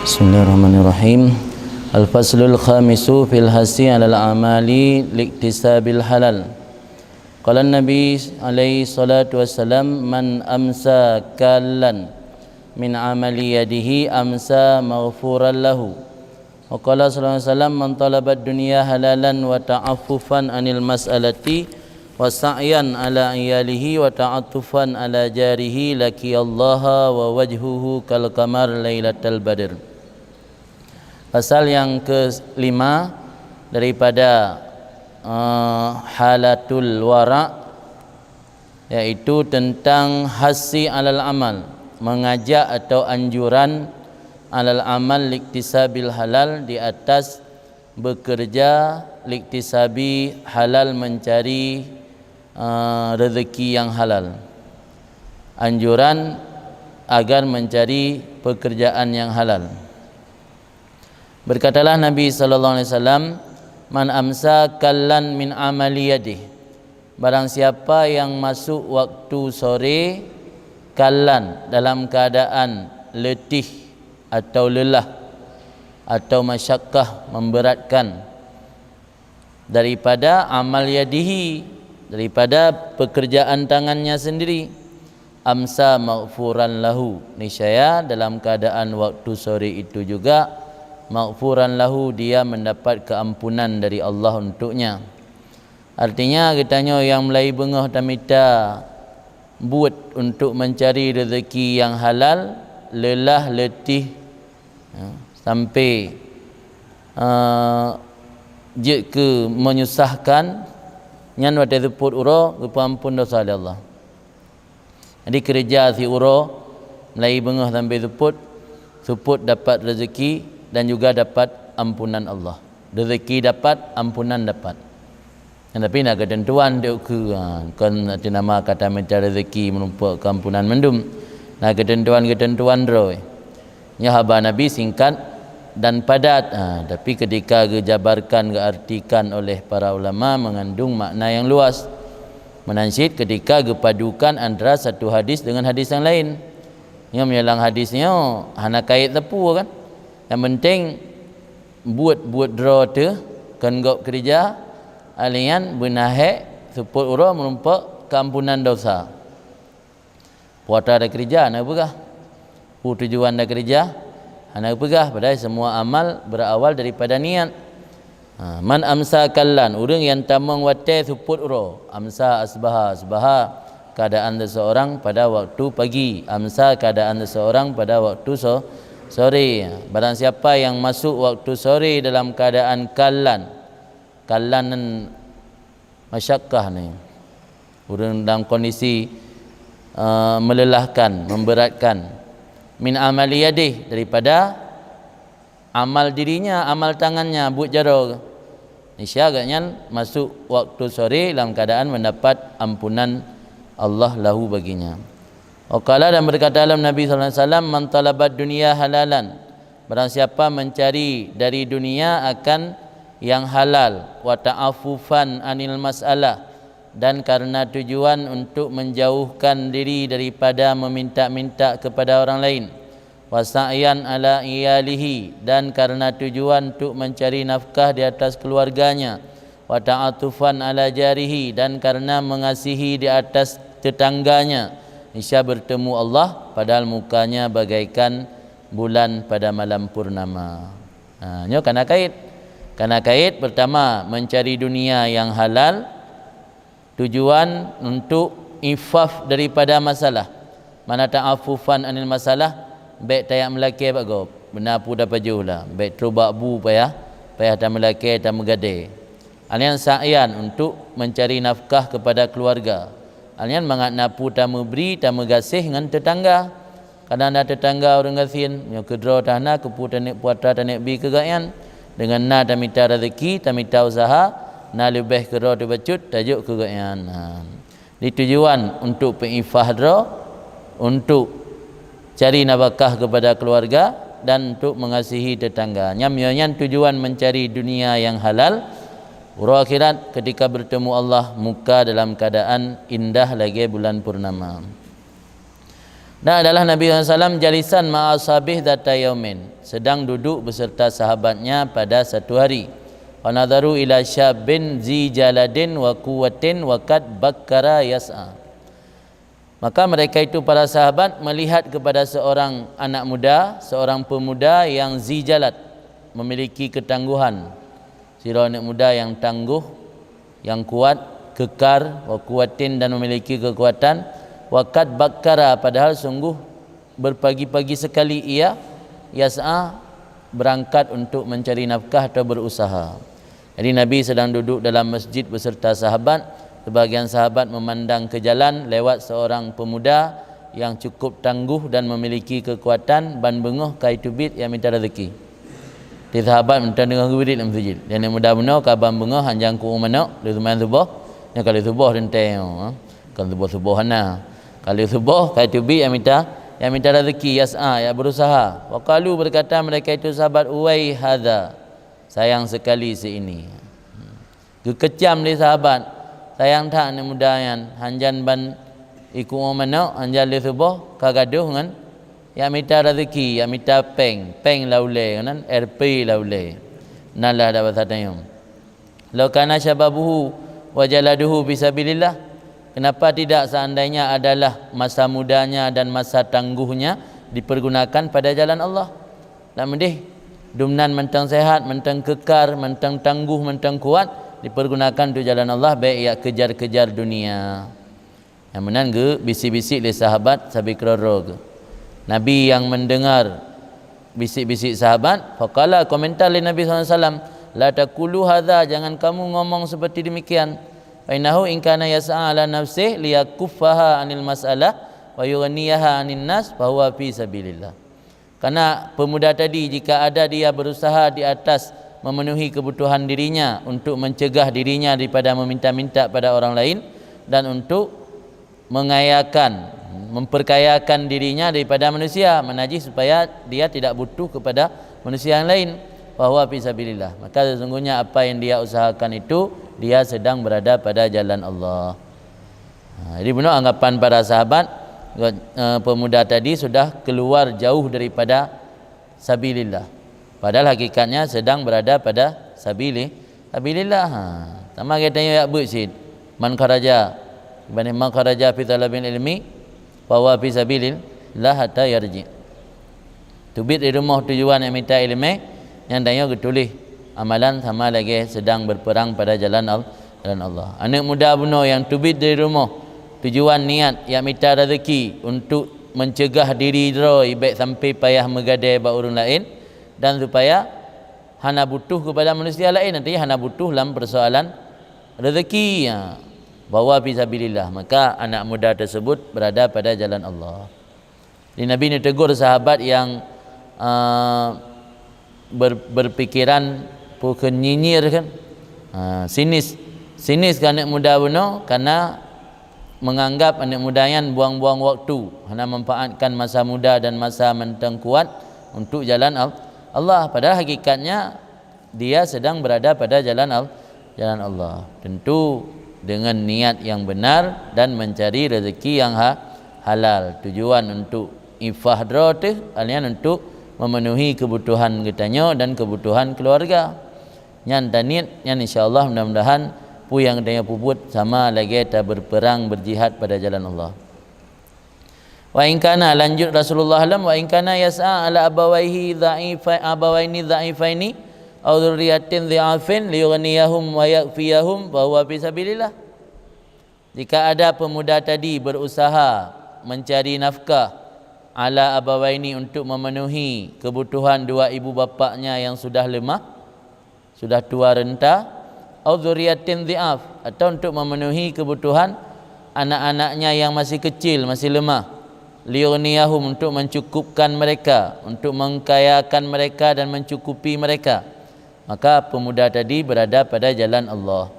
Bismillahirrahmanirrahim. Al-faslul khamisu fil hasi 'alal amali liktisabil halal. Qala Nabi alaihi salatu wassalam, man amsa kallan min amali yadihi amsa maghfuran lahu. Wa qala sallallahu alaihi wasallam, man talaba ad-dunya halalan wa ta'affufan 'anil mas'alati wa sa'yan 'ala iyalihi wa ta'attufan 'ala jarihi laqiyallaha wa wajhuhu kal qamar lailatal badr. Pasal yang ke-5 daripada halatul wara', iaitu tentang hasi alal amal, mengajak atau anjuran alal amal liktisabil halal, di atas bekerja liktisabi halal, mencari rezeki yang halal. Anjuran agar mencari pekerjaan yang halal. Berkatalah Nabi sallallahu alaihi wasallam, man amsa kallan min amali yadih, barang siapa yang masuk waktu sore kallan dalam keadaan letih atau lelah atau masyakkah, memberatkan, daripada amal yadihi, daripada pekerjaan tangannya sendiri, amsa maghfuran lahu, niscaya dalam keadaan waktu sore itu juga maghfuran lahu, dia mendapat keampunan dari Allah untuknya. Artinya katanya yang mulai bengah tamita buat untuk mencari rezeki yang halal, lelah letih sampai je ke menyusahkan, nyan wate teput uro kepampun dosa Allah. Jadi kerja si uro mulai bengah sampai teput dapat rezeki dan juga dapat ampunan Allah. Rezeki dapat, ampunan dapat. Tapi nak ketentuan dia ke kan ada nama kata minta rezeki menumpak keampunan mendum. Nah ketentuan roy. Nya haba Nabi singkat dan padat. Tapi ketika dijabarkan, diartikan oleh para ulama, mengandung makna yang luas. Menansyid ketika dipadukan antara satu hadis dengan hadis yang lain. Yang menyalang hadisnya hana kait tepu kan. Yang penting buat draw tu kan gok kerja alian benahek support uro menumpak keampunan dosa. Puasa ada kerja nak pegah. Tujuan dah kerja nak pegah, padahal semua amal berawal daripada niat. Man amsa kallan, urang yang tamang wate support uro, amsa asbaha keadaan seseorang pada waktu pagi, amsa keadaan seseorang pada waktu sore. Barang siapa yang masuk waktu sore dalam keadaan kallan masyakkah ni, urang dalam kondisi melelahkan, memberatkan, min amali yadih, daripada amal dirinya, amal tangannya, buat jaro, niscaya agaknya masuk waktu sore dalam keadaan mendapat ampunan Allah lahu baginya. Waqala, dan berkata dalam Nabi sallallahu alaihi wasallam, man talabad dunya halalan, barang siapa mencari dari dunia akan yang halal, wa ta'affufan anil mas'alah, dan karena tujuan untuk menjauhkan diri daripada meminta-minta kepada orang lain, wa sa'yan ala iyalihi, dan karena tujuan untuk mencari nafkah di atas keluarganya, wa ta'atufan ala jarihi, dan karena mengasihi di atas tetangganya, niscaya bertemu Allah padahal mukanya bagaikan bulan pada malam purnama. Nyo kana kait pertama, mencari dunia yang halal, tujuan untuk ifaf daripada masalah. Mana ta'affufan anil masalah, baik tayak melaki bago benar pu dapat juhlah, baik terubak bu payah tak melaki tak megade. Alian sa'yan untuk mencari nafkah kepada keluarga. Alian mangat napu tak memberi, tak megasih dengan tetangga. Kadang ada tetangga orang gasin, nyo kedro tanah kepu tanik puatra tanik bi kegayan, dengan na tak minta rezeki, tak minta usaha, na lebih kedro tu bacut tajuk kegayan. Di tujuan untuk pengifah dro, untuk cari nafkah kepada keluarga dan untuk mengasihi tetangga. Nyam tujuan mencari dunia yang halal, Ura akhirat ketika bertemu Allah muka dalam keadaan indah lagi bulan purnama. Dan adalah Nabi SAW jalisan ma'ashabih data yaumin, sedang duduk beserta sahabatnya pada satu hari. Wa nadharu ila syabin zi jaladin wa quwwatin wa kad bakkara yas'a. Maka mereka itu para sahabat melihat kepada seorang anak muda, seorang pemuda yang zijalat, memiliki ketangguhan. Sira anak muda yang tangguh, yang kuat, kekar, wa quwwatin, dan memiliki kekuatan, wa kad bakkara, padahal sungguh berpagi-pagi sekali ia yas'a, berangkat untuk mencari nafkah atau berusaha. Jadi Nabi sedang duduk dalam masjid beserta sahabat. Sebagian sahabat memandang ke jalan, lewat seorang pemuda yang cukup tangguh dan memiliki kekuatan, ban bengoh kai tubit yang minta rezeki. Di sahabat minta dengan wirid dalam masjid. Dan yang muda benar ka ban bengoh hanjang ku manok di main subuh, yang kali subuh renteng, kan subuh hana. Kali subuh kai tubit yang minta rezeki, yas'a, ya berusaha. Wa qalu, berkata mereka itu sahabat, uwai hadza, sayang sekali si ini. Kekecam di sahabat, sayang tak ni muda yang hanjan ban iku mana hanjan le subuh kagaduh kan ya minta rezeki, ya minta peng laule kan RP laule nalah dapat satayum law kana syababuhu wa jaladuhu bisabilillah. Kenapa tidak seandainya adalah masa mudanya dan masa tangguhnya dipergunakan pada jalan Allah. Nak mendih dumnan mentang sehat, mentang kekar, mentang tangguh, mentang kuat, dipergunakan untuk jalan Allah, baik ia kejar-kejar dunia. Yang menan ke bisik-bisik le sahabat sabi keroro ke. Nabi yang mendengar bisik-bisik sahabat, faqala, komentar le Nabi SAW, la taqulu hadza, jangan kamu ngomong seperti demikian. Fa innahu in kana yas'a ala nafsihi liyakuffaha anil mas'alah wa yughniyaha anin nas fa huwa fi sabilillah. Karena pemuda tadi jika ada dia berusaha di atas memenuhi kebutuhan dirinya, untuk mencegah dirinya daripada meminta-minta pada orang lain, dan untuk mengayakan, memperkayakan dirinya daripada manusia, menajis supaya dia tidak butuh kepada manusia yang lain, bahwa fisabilillah, maka sesungguhnya apa yang dia usahakan itu dia sedang berada pada jalan Allah. Jadi benar anggapan para sahabat, pemuda tadi sudah keluar jauh daripada sabilillah, padahal hakikatnya sedang berada pada sabilillah. Sama katanya ya bersid man kharaja fi talabil ilmi fa huwa fi sabilillah hatta yarji. Tubit di rumah tujuan yang minta ilmu, yang tanya tulis amalan sama lagi sedang berperang pada jalan Allah. Anak muda benar yang tubit dari rumah tujuan niat yang minta rezeki untuk mencegah diri droi baik sampai payah megadai ba orang lain, dan supaya hana butuh kepada manusia lain, nanti hana butuh dalam persoalan rezeki, bawa fisabilillah, maka anak muda tersebut berada pada jalan Allah. Di Nabi ini tegur sahabat yang berpikiran bukan nyinyir kan, sinis kan anak muda benar, karena menganggap anak muda yang buang-buang waktu, hana memanfaatkan masa muda dan masa mentang kuat untuk jalan Allah, padahal hakikatnya dia sedang berada pada jalan Allah. Tentu dengan niat yang benar dan mencari rezeki yang halal. Tujuan untuk ifahdra tu alian untuk memenuhi kebutuhan kitanya dan kebutuhan keluarga. Nyan tanit nyan insyaallah mudah-mudahan pu yang katanya puput sama lagi kita berperang berjihad pada jalan Allah. Wa in kana, lanjut Rasulullah SAW, wa in kana yas'a ala abawaihi dha'ifaini aw dzurriyyatin dhi'afin liyughniyahum wa yakfiyahum fa huwa fi sabilillah. Jika ada pemuda tadi berusaha mencari nafkah ala abawaini, untuk memenuhi kebutuhan dua ibu bapaknya yang sudah lemah, sudah tua renta, aw dzurriyyatin dhi'af, atau untuk memenuhi kebutuhan anak-anaknya yang masih kecil, masih lemah, liyughniyahum, untuk mencukupkan mereka, untuk mengkayakan mereka dan mencukupi mereka, maka pemuda tadi berada pada jalan Allah.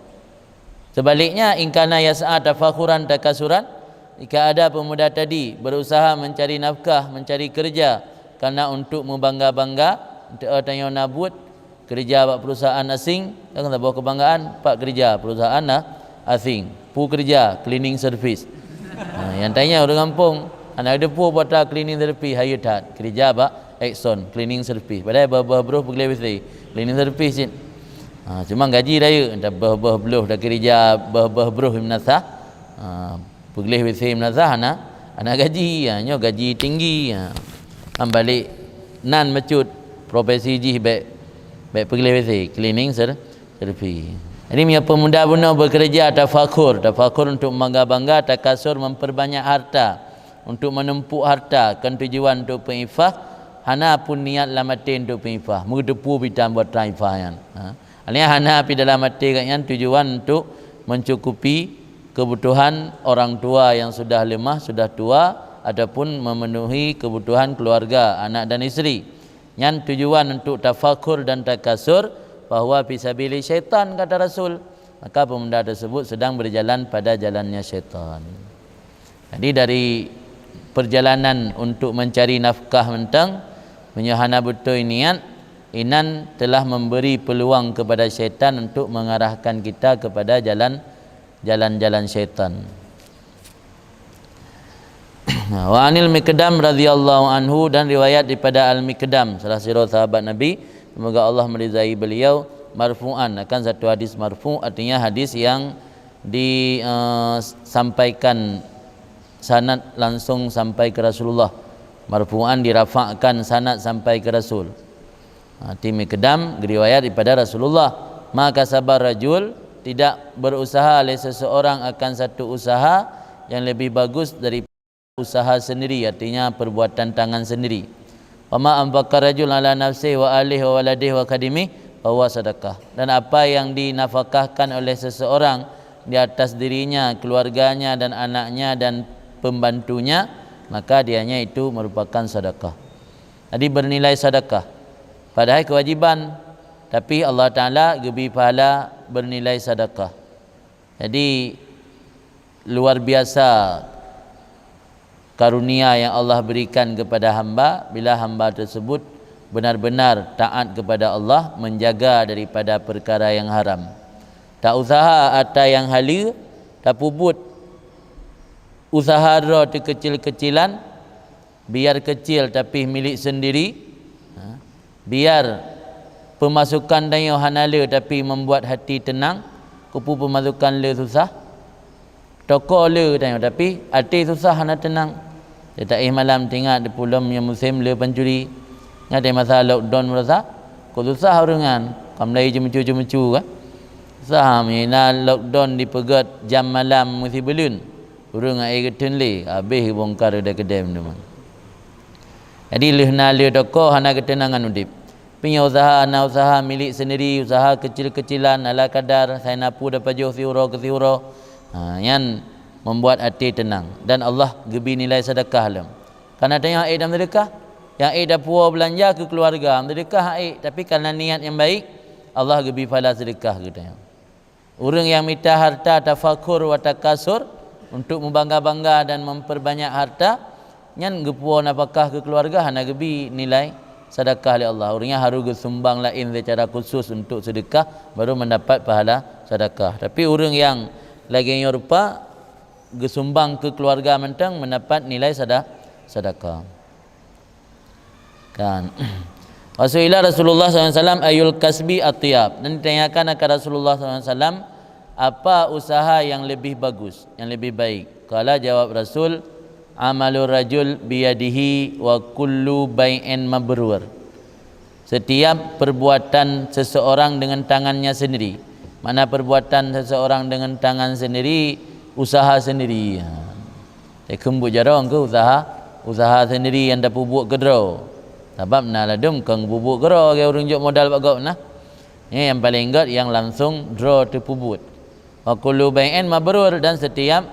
Sebaliknya, in kana yas'a tafakhuran takasuran, jika ada pemuda tadi berusaha mencari nafkah, mencari kerja karena untuk membangga-bangga, untuk tanya nabut kerja buat perusahaan asing, kan tak bawa kebanggaan, pak kerja perusahaan asing, pu kerja cleaning service. Yang tanya orang kampung, Anak ada pun buat cleaning therapy higher tat. Kerja apa? Exxon cleaning service. Padahal bah-bah pergi wisi. Cleaning service sin. Cuma gaji raya dah bah-bah beluh dah kerja bah-bah bruh minasah. Pergi wisi minasah anak gaji, nyo gaji tinggi. Balik nan mecut profesi ji baik pergi wisi cleaning service. Jadi punya pemuda benar bekerja tafakur untuk bangga-bangga, takasur memperbanyak harta, untuk menumpuk harta, kan tujuan untuk pengifah, hana pun niat lamatin untuk pengifah, mengedepu bitan buat taifah yan. Alnya hana pi dalam mati kan tujuan untuk mencukupi kebutuhan orang tua yang sudah lemah, sudah tua, ataupun memenuhi kebutuhan keluarga, anak dan isteri. Yang tujuan untuk tafakur dan takasur, bahwa fisabili syaitan kata Rasul, maka pemuda tersebut sedang berjalan pada jalannya syaitan. Jadi dari perjalanan untuk mencari nafkah mentang menyahana betul niat, inan telah memberi peluang kepada syaitan untuk mengarahkan kita kepada jalan-jalan syaitan. Wa anil Miqdam radhiyallahu anhu, dan riwayat daripada Al-Miqdam, salah seorang sahabat Nabi, semoga Allah meridai beliau, marfu'an, akan satu hadis marfu', artinya hadis yang disampaikan sanad langsung sampai ke Rasulullah. Marfu'an dirafa'kan sanad sampai ke Rasul. Tim Miqdam riwayat daripada Rasulullah, maka sabar rajul, tidak berusaha oleh seseorang akan satu usaha yang lebih bagus dari usaha sendiri, artinya perbuatan tangan sendiri. Wa ma anfaqa rajul ala nafsihi wa alihi wa waladihi wa khadimihi bahwa sedekah, dan apa yang dinafkahkan oleh seseorang di atas dirinya, keluarganya dan anaknya dan pembantunya, maka dianya itu merupakan sedekah. Jadi bernilai sedekah, padahal kewajiban, tapi Allah Ta'ala beri pahala bernilai sedekah. Jadi luar biasa karunia yang Allah berikan kepada hamba bila hamba tersebut benar-benar taat kepada Allah, menjaga daripada perkara yang haram. Tak usaha atau yang hala, tak pubut usaha ro tu kecil-kecilan, biar kecil tapi milik sendiri, biar pemasukan dan yang hanala tapi membuat hati tenang, kupu pemasukan le susah, toko le tapi hati susah hana tenang. Dia tak malam tinggal di pulau yang musim le pencuri. Ada masalah lockdown merasa kau susah orangan, kamu lagi cemucu-cemucu kan. Saham ina lockdown dipegat jam malam mesti belun. Urang air ketun le, habis bongkar dah kedai tu. Jadi lehna le toko hana ketenangan udip. Punya usaha ana usaha milik sendiri, usaha kecil-kecilan ala kadar saya napu dapat jauh siuro ke siuro. Yang membuat hati tenang, dan Allah gebi nilai sedekah lam. Karena tengok dalam sedekah, yang dah puas belanja ke keluarga, sedekah tapi kerana niat yang baik, Allah gebi pahala sedekah kita. Orang yang minta harta tafakur wa takasur untuk membangga-bangga dan memperbanyak harta, nyan gepuo nafkah ke keluarga hana gebi nilai sedekah oleh Allah. Orangnya harus sumbang lain secara khusus untuk sedekah baru mendapat pahala sedekah. Tapi orang yang lagi yang rupa gesumbang ke keluarga mentang mendapat nilai sedekah. Kan. Rasulullah SAW ayul kasbi atiyab, dan ditanyakan akan Rasulullah SAW apa usaha yang lebih bagus, yang lebih baik. Kala jawab Rasul, amalur rajul biyadihi wa kullu bai'in mabrur. Setiap perbuatan seseorang dengan tangannya sendiri. Mana perbuatan seseorang dengan tangan sendiri, usaha sendiri. Kembut jarang ke usaha sendiri yang dapat buat kedro. Sebab nak ladum kang bubuk gero ke urang jok modal bagau nah. Ini yang paling ingat yang langsung draw tu pubut. Wa kullu bai'in mabrur, dan setiap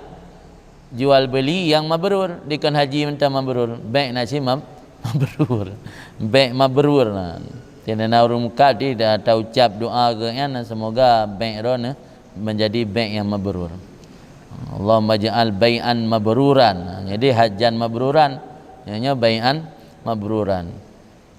jual beli yang mabrur, dikan haji minta mabrur. Baik nak si mabrur. Baik mabrur nah. Tiada nak urang muka dia dah tahu ucap doa ke kan, semoga baik ro menjadi baik yang mabrur. Allahumma ja'al bai'an mabruran. Jadi hajan mabruran, ianya bai'an mabruran.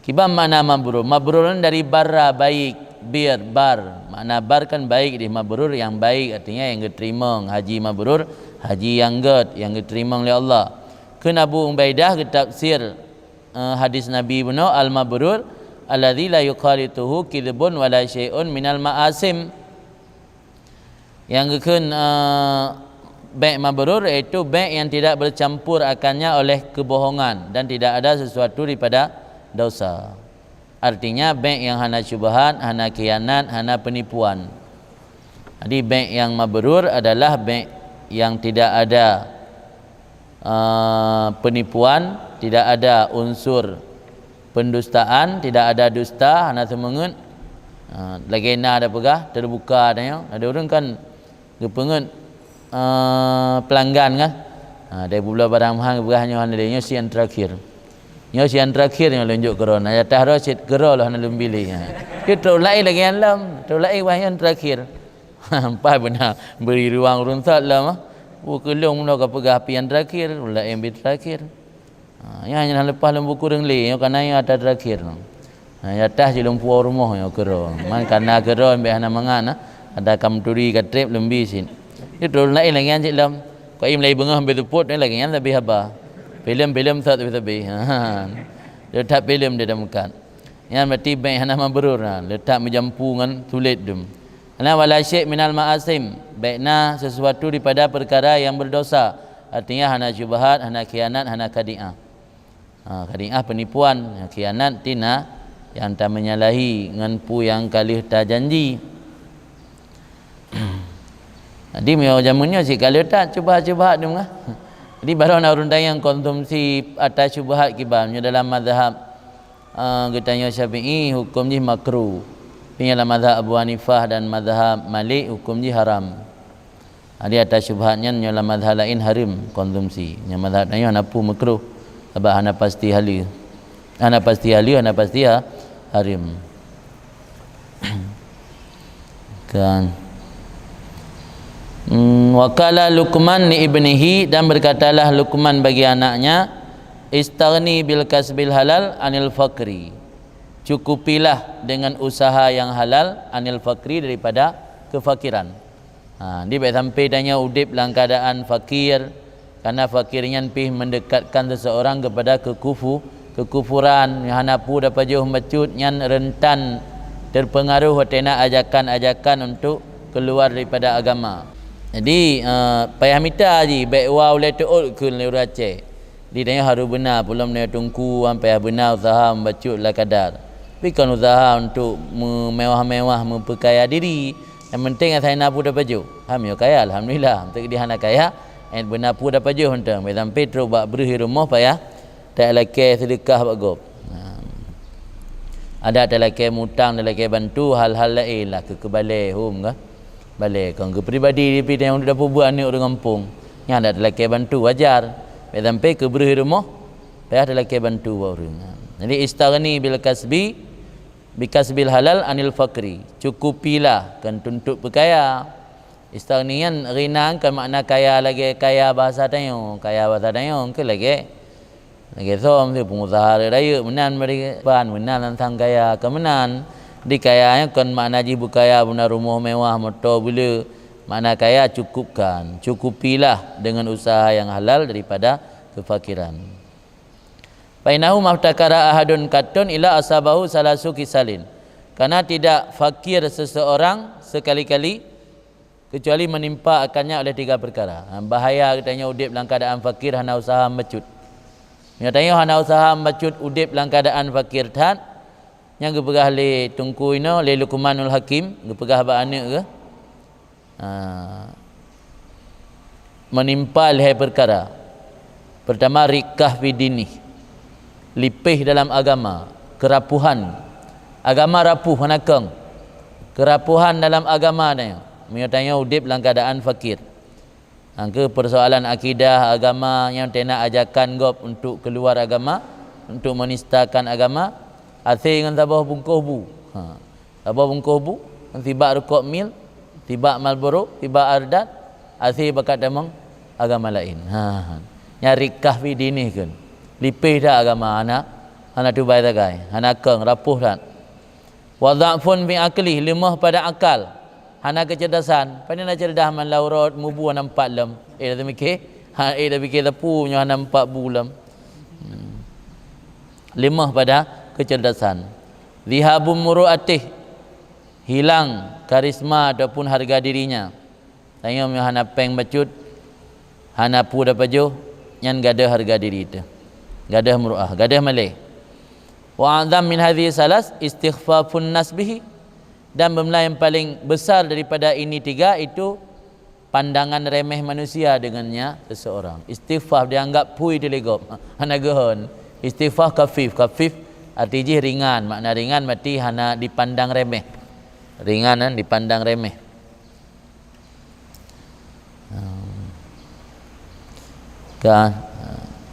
Kibam mana mabrur? Mabruran dari barra, baik, bir, bar. Makna bar kan baik, di mabrur yang baik, artinya yang diterima. Haji mabrur, haji yang diterima oleh Allah. kun Abu Ubaidah ke tafsir hadis Nabi benar al-mabrur alladzi la yuqalituhu kidbun wala syai'un minal ma'asim. Yang kun baik mabrur iaitu baik yang tidak bercampur akannya oleh kebohongan dan tidak ada sesuatu daripada dosa. Artinya baik yang hana syubhat, hana khianat, hana penipuan. Jadi baik yang mabrur adalah baik yang tidak ada penipuan, tidak ada unsur pendustaan, tidak ada dusta, hana semengut. Legenda ada pegah terbuka tanya. Ada orang kan kepengut pelanggan kan. Dari pula barang mahal berahnya hanya dia sian terakhir. Sian terakhir yang lunjuk kerana. Ya tahra sit kera lah hana lumbili. Kita lain lagi alam, lain wahyan terakhir. Hampai benar beri ruang runsat lah mah. Kelong mula ke pegah api yang terakhir, lain bit terakhir. Yang hanya lepas lembu kurang li, yang kana yang ada terakhir. Ya tah je lempu rumah yang kera. Man kana kera ambil hana mangan ada kamturi katrep lembi sin. Itu lain lagi yang cik lam. Kau im lagi bengah ambil tuput ni lagi yang tapi apa? Film tak tapi. Letak film dia dah makan. Yang berarti baik hana mabrur letak menjampu dengan sulit dem. Ana wala syai' minal ma'asim, baikna sesuatu daripada perkara yang berdosa. Artinya hana syubhat, hana khianat, hana khadi'ah. Khadi'ah penipuan, khianat tina yang tak menyalahi dengan pu yang kalih tak janji. Jadi mio jamunnya si kalih tak cuba-cuba dia mengah. Jadi baru nak urun yang konsumsi atas syubhat kibamnya dalam mazhab katanya Syafi'i hukum ni makruh. Dalam mazhab Abu Hanifah dan mazhab Malik hukum ni haram. Ada atas syubhatnya dalam mazhab lain haram konsumsi. Yang mazhab lain hana pu makruh. Sebab hana pasti halal. Hana pasti halal, hana pasti haram. Kan Wakala Luqman li ibnihi, dan berkatalah Luqman bagi anaknya, istaghni bil kasbil halal anil faqri, cukupilah dengan usaha yang halal anil faqri, daripada kefakiran. Dia baik sampai tanya udip dalam keadaan fakir, karena fakirnya pih mendekatkan seseorang kepada kekufuran. Hana pu dapat jauh mecut nyan rentan terpengaruh watena ajakan-ajakan untuk keluar daripada agama. Jadi payah minta je baik wow letuul kun le Aceh. Dia tanya harus benar belum ne tungku sampai benar usaha membacut la kadar. Tapi kan usaha untuk mewah-mewah memperkaya diri. Yang penting saya nak pun dapat baju. Yo kaya alhamdulillah. Untuk dia nak kaya, benar pun dapat baju hentak. Sampai terus buat beri rumah payah tak laki sedekah buat gop. Ada tak laki mutang, tak laki bantu hal-hal lain lah kebalai home kan. Balik kau ke peribadi dia yang dah buat ni orang kampung. Yang ada lelaki bantu wajar. Sampai ke beri rumah, payah ada lelaki bantu orang. Jadi istaghni bil kasbi bi kasbil halal anil faqri. Cukupilah kan tuntut berkaya. Istaghnian rinang kan makna kaya lagi kaya bahasa Dayu. Kaya bahasa Dayu ke lagi som tu pengusaha raya menan mereka menan tentang kaya kemenan. Di kayanya kan makna jibu kaya benar rumah mewah motor bila makna kaya cukupilah dengan usaha yang halal daripada kefakiran. Fainahu maftakara ahadun katun ila asabahu salasu kisalin, karena tidak fakir seseorang sekali-kali kecuali menimpa akannya oleh 3 perkara. Bahaya katanya udip dalam keadaan fakir hana usaha mecut. Nyatanya hana usaha mecut udip dalam keadaan fakir tan. Yang gepegah le tungku ino le Luqmanul Hakim gepegah ba anak ke menimpa lihai perkara. Pertama rikah fi dini, lipih dalam agama, kerapuhan agama rapuh manakang, kerapuhan dalam agama dia menyatanya udip dalam keadaan fakir. Angka persoalan akidah agama yang tena ajakan gop untuk keluar agama, untuk menistakan agama. Asyik dengan tabah bungkuh bu. Tabah bungkuh bu, tiba rukuk mil, tiba Marlboro, tiba Ardat, asyik bakat demang agama lain. Nyari kahfi dini kan. Lipih dah agama anak tu baik tagai. Anak keng rapuh dah. Wa dha'fun bi akli, lemah pada akal. Hana kecerdasan. Pada nak cerdas man laurat mubu nampak lem. Dah mikir dah fikir tepu punya hana 4 bulan. Lemah pada kecerdasan. Zihabum muru'atih, hilang karisma ataupun harga dirinya. Tanya punya hana peng bacut, hana pu dapat jo, nyan gada harga diri itu. Gadah muru'ah, gadah malih. Wa a'zam min hadhihi salas istighfafun nas bihi, dan benda yang paling besar daripada ini 3 itu pandangan remeh manusia dengannya seseorang. Istighfaf dianggap pui telegop, hana gehon. Istighfaf kafif artinya ringan, makna ringan berarti hana dipandang remeh. Ringan dipandang remeh.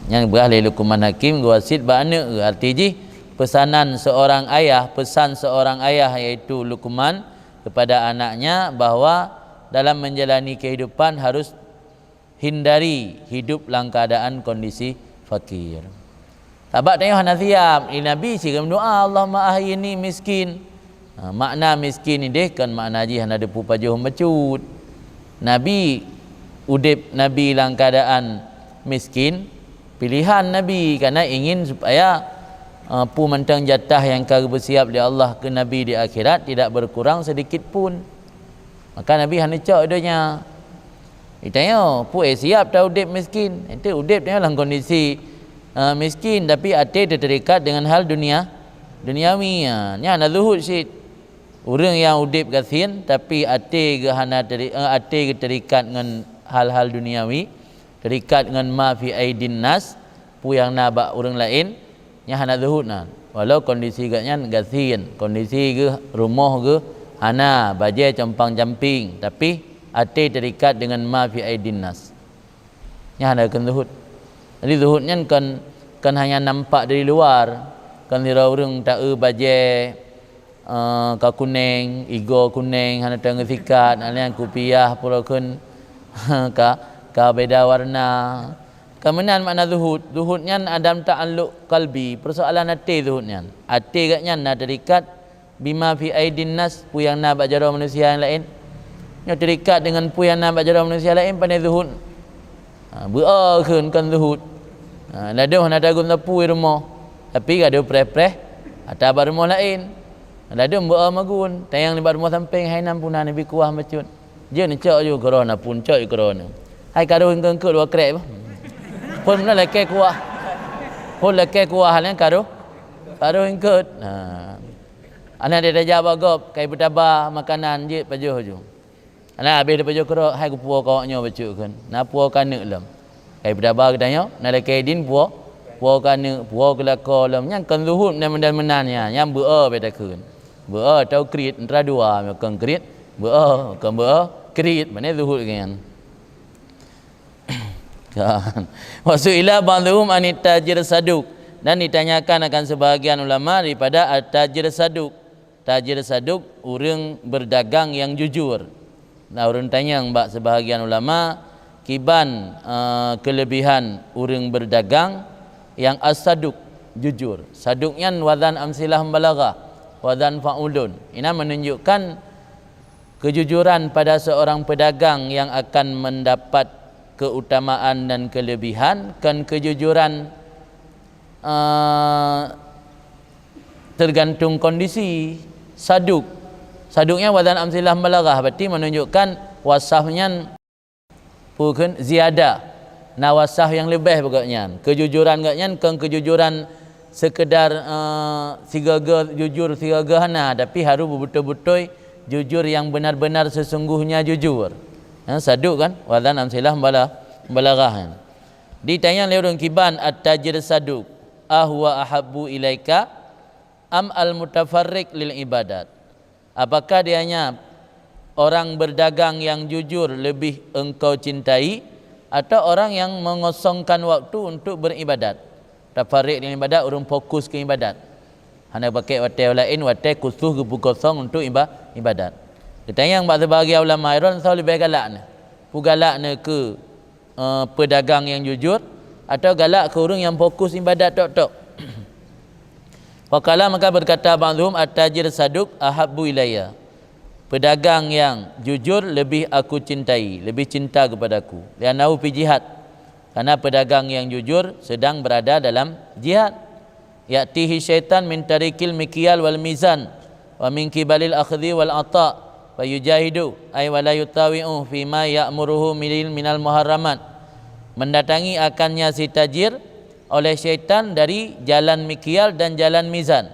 Yang berahli Luqman Hakim guasid ba'ana artinya pesan seorang ayah iaitu Luqman kepada anaknya bahawa dalam menjalani kehidupan harus hindari hidup dalam keadaan kondisi fakir. Tabak tengok hana siap Nabi siram doa Allahumma ahyini miskin. Makna miskin ni deh kan makna ji hana depu pajuh mecut. Nabi udip Nabi dalam keadaan miskin, pilihan Nabi kerana ingin supaya pu mentang jatah yang kau bersiap di Allah ke Nabi di akhirat tidak berkurang sedikit pun. Maka Nabi hanya cak adanya. Ditanya, pu siap tak udip miskin? Itu udip dalam kondisi miskin tapi hati terikat dengan hal duniawi. Ni hana zuhud syed. Orang yang udip kasin tapi hati terikat dengan hal-hal duniawi, terikat dengan ma fi aidin nas, pu yang nabak orang lain, nya hana zuhud nah. Walau kondisi gatnya gasin, kondisi ke rumah ke hana bajai campang-camping tapi hati terikat dengan ma fi aidin nas. Nya hana kan zuhud. Jadi zuhudnya kan hanya nampak dari luar. Kan dira orang tak bajai ka kuning, igo kuning, hana tengah sikat, hana kupiah pula kan ka beda warna. Kemudian makna zuhud. Zuhudnya adam ta'alluq qalbi, persoalan hati zuhudnya. Hati gatnya nak terikat bima fi aidin nas, pu yang nak bajara manusia yang lain. Nya terikat dengan pu yang nak bajara manusia lain pandai zuhud. Beakeun kan zuhud. Laduh nak dagun tapu rumah. Tapi gaduh preh-preh atau bar rumah lain. Laduh bea magun, tayang libat rumah samping hainam punah nabi kuah macut. Je ni cak ju corona pun cak corona. Hai karo engke dua krek pun mana leke kuah. Pun leke kuah hal yang karo engke. Anak dia dah jawab gop kai bertabah makanan je pajuh ju. Anak habis dia pajuh kerok hai ku puah kawaknya bacuk kan. Na puah kana lam. Kai bertabah katanya na leke din puah kana puah kelaka lam yang kan zuhud menan-menannya yang bea beda keun. Bea tau krit entra dua kan krit bea kan bea krit mana zuhud kan. Kan. Wasuila ba'dhum anit tajir saduk, dan ditanyakan akan sebahagian ulama daripada at-tajir saduk. Tajir saduk orang berdagang yang jujur. Nah orang tanya mbak sebahagian ulama kiban kelebihan orang berdagang yang as-saduk jujur. Saduknya wazan amsilah balaghah, wazan fa'ulun. Ini menunjukkan kejujuran pada seorang pedagang yang akan mendapat keutamaan dan kelebihan. Kan kejujuran tergantung kondisi. Saduknya wazan amsilah balaghah berarti menunjukkan wasafnya bukan ziyadah, nawasah yang lebih pokoknya. Kejujuran gaknya kan kejujuran sekedar sigaga jujur sigaga hana, tapi harus betul-betul jujur yang benar-benar sesungguhnya jujur. Saduk kan wazan amsilah balaghah. Ditanya oleh orang kiban at-tajir saduk, ahwa ahabbu ilaika am al-mutafarriq lil ibadat. Apakah dianya orang berdagang yang jujur lebih engkau cintai atau orang yang mengosongkan waktu untuk beribadat? Tafarriq lil ibadat orang fokus ke ibadat. Hanya pakai hotel lain, hotel khusus kosong untuk ibadat. Ditanya yang sebahagian ulama Iran tahu lebih galaknya. Pu galaknya ke pedagang yang jujur atau galak ke orang yang fokus ibadat tok-tok. Faqala maka berkata ba'dhum at-tajir saduk ahabbu ilayya. Pedagang yang jujur lebih aku cintai, lebih cinta kepadaku. Lianahu fi jihad. Karena pedagang yang jujur sedang berada dalam jihad. Ya'tihi syaitan min tarikil mikyal wal mizan wa min kibalil akhdhi wal ata fa yujahidu ay wa la yutawi'u fi ma ya'muruhu minal muharramat. Mendatangi akannya si tajir oleh syaitan dari jalan mikyal dan jalan mizan.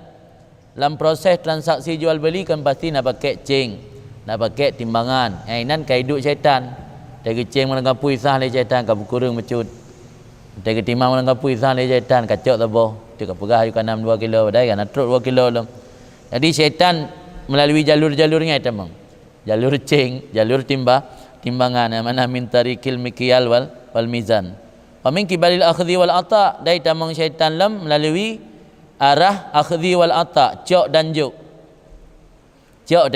Dalam proses transaksi jual beli kan pasti nak pakai ceng, nak pakai timbangan. Nan kaiduk syaitan. Dari ceng mana kapu isah le syaitan kapu kurung mecut. Dari timbang mana kapu isah le syaitan kacok taboh. Dia pegah juga 6 2 kilo badai kan atruk 2 kilo lom. Jadi syaitan melalui jalur-jalurnya itu bang. Jalur ceng, jalur timbangan mana min tarikil mikyal wal mizan. Wa min kibalil akhdhi wal ata, dari tamang syaitan lam melalui arah akhdhi wal ata, cok dan juk. Cok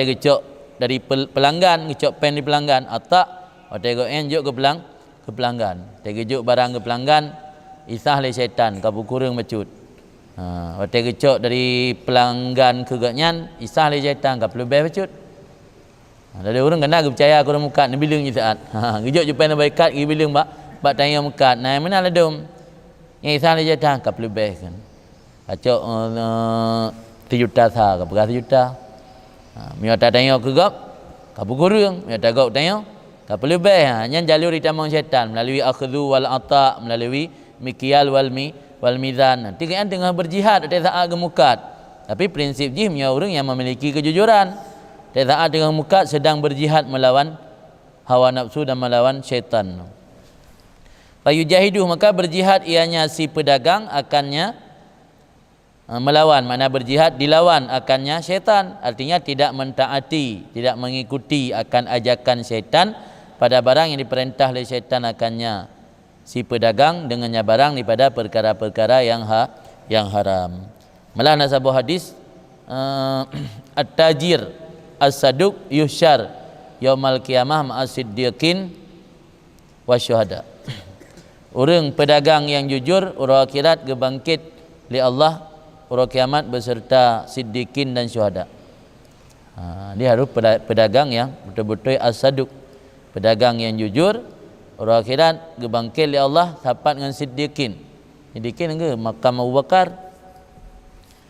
dari pelanggan, cok pen di pelanggan, ata tengok juk ke pelanggan. Tengok juk barang ke pelanggan, isah le syaitan kapu kurung mecut. Tengok cok dari pelanggan ke ganyan, isah le syaitan kapu lebih mecut. Dari orang kena percaya aku mukat ni bilang je saat. Gejok je pen baikat gi bilang bak tanya mukat. Nah mana ladum. Yang isah le syaitan kapu lebih kan. Acok 1 juta sah ke berapa juta. Mio tak tanya ke gap kapu kurung, mio tak gap tanya kapu lebih. Yang jalur ditamang syaitan melalui akhdhu wal ata, melalui mikyal wal mizan. Nanti kan tengah berjihad ada saat gemukat. Tapi prinsip jihadnya orang yang memiliki kejujuran. Ada saat tengah mukat sedang berjihad melawan hawa nafsu dan melawan syaitan. Fayujahidu, maka berjihad ianya si pedagang akannya melawan, mana berjihad dilawan akannya syaitan, artinya tidak mentaati, tidak mengikuti akan ajakan syaitan pada barang yang diperintah oleh syaitan akannya si pedagang dengannya barang daripada perkara-perkara yang haram. Malah nasabuh hadis at-tajir as-saduq yusyar yaumal qiyamah ma'as-siddiqin wasyuhada. Orang pedagang yang jujur urang akhirat gebangkit li Allah urang kiamat beserta siddiqin dan syuhada. Dia harus pedagang yang betul-betul as-saduq, pedagang yang jujur, urang akhirat gebangkit li Allah dapat dengan siddiqin. Siddiqin ke makam Abu Bakar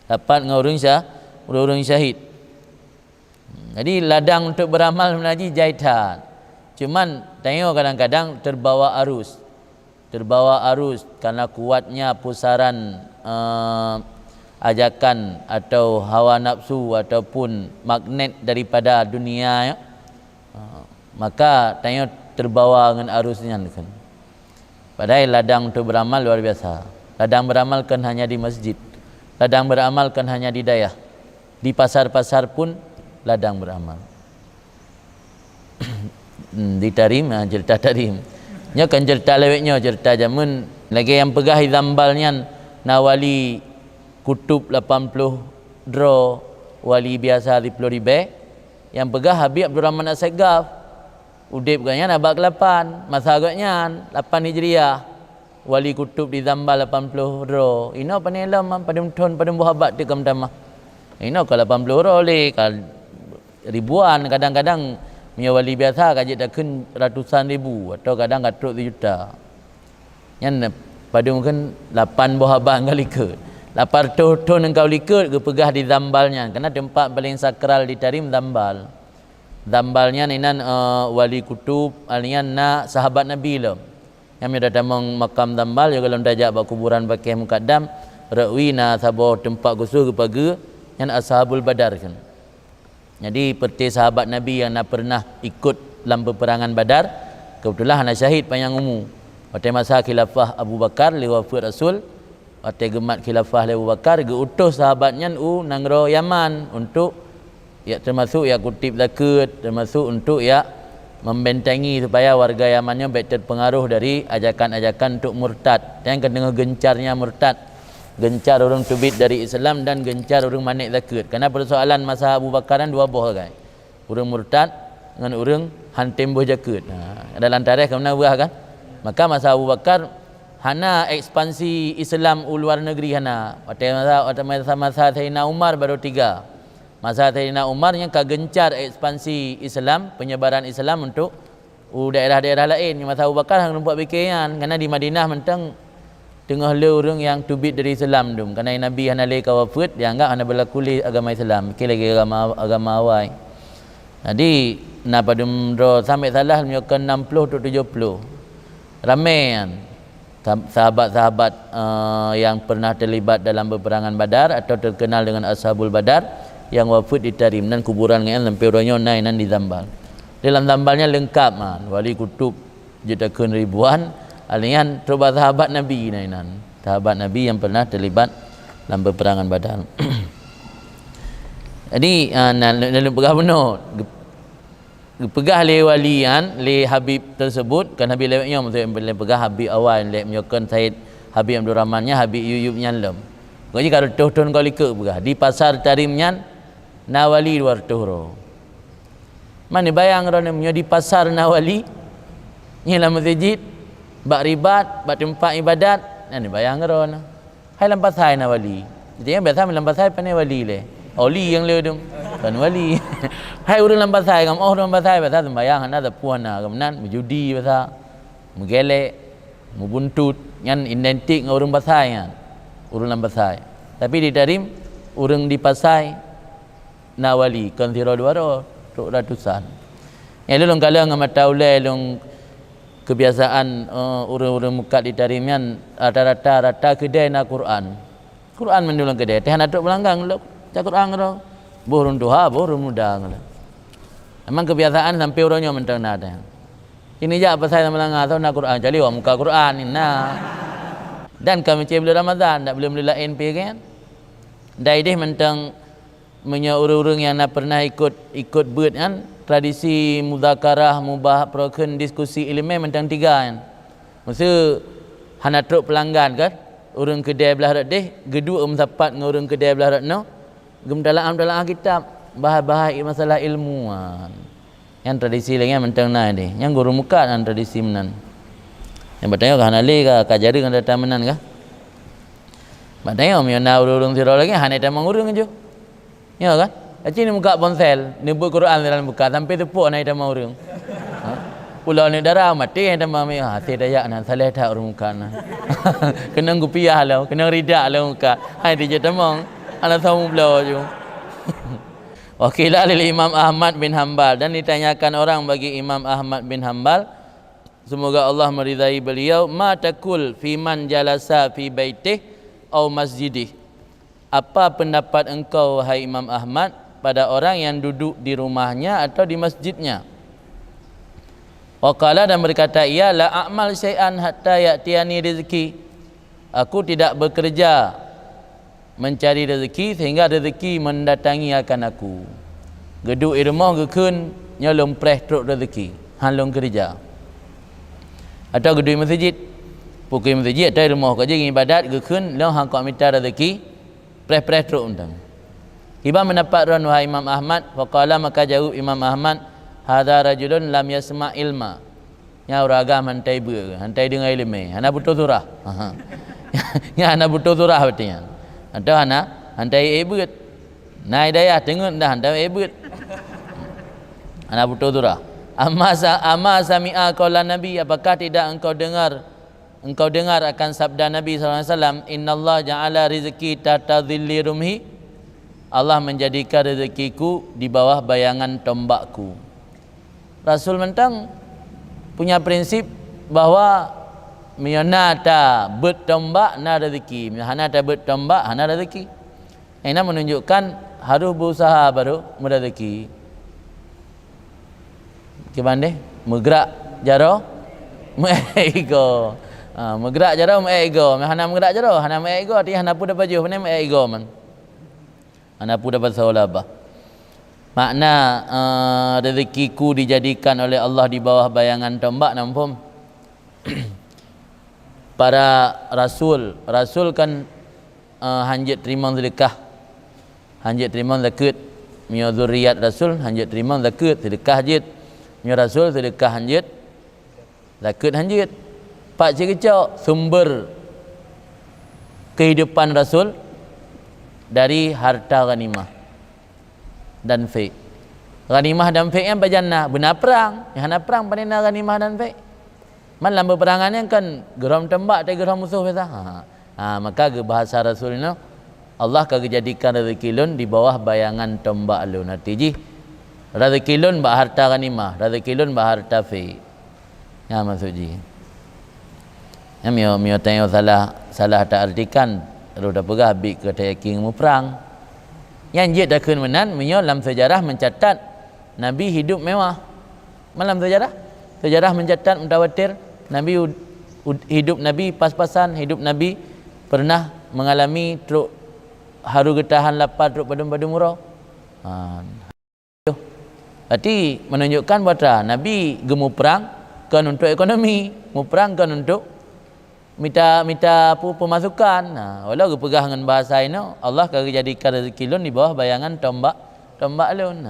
dapat dengan orang syahid. Jadi ladang untuk beramal menaji jahitan. Cuman tengok kadang-kadang terbawa arus karena kuatnya pusaran ajakan atau hawa nafsu ataupun magnet daripada dunia ya. Maka tengok terbawa dengan arusnya kan. Padahal ladang untuk beramal luar biasa. Ladang beramal kan hanya di masjid. Ladang beramal kan hanya di dayah. Di pasar-pasar pun ladang beramal. Di tarim, cerita tarim. Nya kan cerita leweknya, cerita jamun lagi yang pegah zambalnya nawali kutub 80 draw, wali biasa 10 ribu. Yang pegah Habib Abdul Rahman As-Segaf. Udip ganyan abad 8, masa agaknya 8 Hijriah. Wali kutub di zambal 80 draw. Ino panelam padum ton padum buhabat di kamdamah. Ino ke 80 draw le ribuan, kadang-kadang punya wali biasa kajik dah kun ratusan ribu atau kadang katruk juta. Yang pada mungkin 8 buah abang kali ke 8 ton engkau likut ke pegah di zambalnya, kerana tempat paling sakral di tarim zambal. Zambalnya ninan wali kutub alian na sahabat Nabi lo. Yang ada tamang makam zambal juga dalam dajak bak kuburan pakai mukaddam rawina sabo tempat gusuh ke pagi yang ashabul badar kan. Jadi seperti sahabat Nabi yang nak pernah ikut dalam peperangan Badar, kebetulan anak syahid panjang umur. Pada masa khilafah Abu Bakar liwafat Rasul, pada gemat khilafah Abu Bakar, diutus sahabatnya nangro Yaman untuk ya termasuk ya kutip zakat, termasuk untuk ya membentengi supaya warga Yamannya baik terpengaruh dari ajakan-ajakan untuk murtad. Yang kena gencarnya murtad. Gencar orang tubit dari Islam dan gencar orang manik zakat. Karena persoalan masa Abu Bakaran dua buah kan. Orang murtad dengan orang hantim buah zakat. Dalam tarikh kemana buah kan. Maka masa Abu Bakar hana ekspansi Islam luar negeri hana. Pada masa Sayyidina Umar baru 3. Masa Sayyidina Umar yang gencar ekspansi Islam, penyebaran Islam untuk daerah-daerah lain. Masa Abu Bakar hang buat bikiran kerana di Madinah mentang tengah le orang yang tubit dari Islam tu. Kerana Nabi hana le kawafut dianggap hana berlaku le agama Islam. Kira lagi agama awal. Jadi napa dum ro sampai salah menyokon 60 atau 70. Ramai kan sahabat-sahabat yang pernah terlibat dalam peperangan Badar atau terkenal dengan Ashabul Badar yang wafat di Tarim dan kuburan kan sampai orangnya naik nan di Zambal. Dalam Zambalnya lengkap man, wali kutub jutaan ribuan alian coba sahabat Nabi nan. Sahabat Nabi yang pernah terlibat dalam peperangan Badar. Jadi nak pegah benar pegah le walian le Habib tersebut kan Habib lewatnya maksudnya pegah Habib awal le menyokon Said Habib Abdul Rahmannya Habib Yuyub nyalem. Jadi kalau tuhun kali ke pegah di pasar Tarimnya Nawali luar tuhro. Mana bayang ron di pasar Nawali ni dalam masjid bak ribat bak tempat ibadat ni bayang ron. Hai lampas hai Nawali. Jadi yang biasa lampas hai pandai wali le. Oli yang le dum kan wali. Hai urang lampas hai ngam orang lampas hai biasa sembayang anda puan kemenan menjudi biasa mengelek membuntut yang identik dengan orang pasai kan. Urang lampas hai. Tapi di Tarim urang di pasai Nawali kan tiro dua ratusan. Yang lu kala ngam taulai long kebiasaan urang-urang mukat di Tarimnya rata-rata kedai na Quran. Quran mendulang kedai teh nak belanggang lu cak Quran ro. Burung duha burung muda ngala. Memang kebiasaan sampai orangnya mentang nada. Ini je apa saya melanggar tahu nak Quran jadi muka Quran inna. Dan kami cek bulan Ramadan tak boleh lain pi kan. Dai deh mentang menyaurung yang nak pernah ikut buat kan tradisi muzakarah mubah proken diskusi ilmu mentang 3 kan. Masa hana truk pelanggan kan urang kedai belah rat deh gedua sapat dengan urang kedai belah rat no. Gem dalam kitab bahas-bahas masalah ilmuan. Yang tradisi lagi mentang nah deh. Yang guru muka dan tradisi menan. Yang bertanya ke hanale ke kajari kan datang menan ke? Bertanya om yang urung siro lagi hanai tamang urung aja. Ya kan? Aci ni muka ponsel, ni buat Quran dalam buka sampai tepuk hanai tamang urung. Pulau ni darah mati yang tamang mi hati dayak nan saleh tak urung muka nan. Kena gupiah lah, kena ridak lah muka. Hai dia tamang. Anak tahu belau je. Wakilah oleh Imam Ahmad bin Hanbal dan ditanyakan orang bagi Imam Ahmad bin Hanbal, semoga Allah meridai beliau, ma takul fi man jalasa fi baitih au masjidih. Apa pendapat engkau hai Imam Ahmad pada orang yang duduk di rumahnya atau di masjidnya? Waqala dan berkata, ia la a'mal syai'an hatta ya'tiyani rezeki. Aku tidak bekerja mencari rezeki sehingga rezeki mendatangi akan aku. Geduk irmah gekun nyolong preh truk rezeki halong kerja. Atau geduk masjid pukul masjid atau irmah kerja ibadat gekun long hang kau minta rezeki preh truk undang. Iba mendapat ron wahai Imam Ahmad, faqala maka jawab Imam Ahmad, hadza rajulun lam yasma' ilma. Nya uraga hantai ber, hantai dengar ilmu. Hana butuh surah. Ya hana butuh surah berarti. Atau hana hantai ebut. Nai daya tengok dah hantai ebut. Hana butuh surah. Amma sami'a qaula Nabi, apakah tidak engkau dengar akan sabda Nabi sallallahu alaihi wasallam, innallaha ja'ala rizqi tahta dhilli rumhi. Allah menjadikan rezekiku di bawah bayangan tombakku. Rasul mentang punya prinsip bahawa miana ta bertombak na rezeki, hana ta bertombak hana rezeki. Ini menunjukkan harus berusaha baru merezeki. Gimana deh? Menggerak jaro ego. Menggerak jaro ego. Hana menggerak jaro, hana ego artinya hana pun dapat jauh, hana ego man. Hana pun dapat saulabah. Makna rezekiku dijadikan oleh Allah di bawah bayangan tombak, nampak? Para rasul kan hanjit terima sedekah, hanjit terima zakat. Mio zuriat rasul hanjit terima zakat, sedekah hanjit. Mio rasul sedekah hanjit, zakat hanjit. Pak cekecok sumber kehidupan rasul dari harta ghanimah dan fi. Ghanimah dan fek yang berjannah benar perang. Yang hana perang pada ghanimah dan fek. Malam berperangan yang kan geram tembak dan geram musuh kita. Maka ke bahasa Rasul ini Allah kagak jadikan rezeki lun di bawah bayangan tombak lun. Artinya rezeki lun bah harta ghanimah, rezeki lun bah harta fek. Ya maksudnya. Ya mio tanya salah tak artikan kalau dah pegah habis kata yakin mu perang. Yang dia dah kun menan mio dalam sejarah mencatat Nabi hidup mewah. Malam sejarah mencatat mutawatir Nabi hidup Nabi pas-pasan, hidup Nabi pernah mengalami truk haru getahan lapar truk badum-badum murah. Berarti menunjukkan bahawa Nabi gemu perang kan untuk ekonomi, mu perang kan untuk minta pemasukan. Walau ke pegah dengan bahasa ini Allah kagak jadikan rezeki lun di bawah bayangan tombak lun.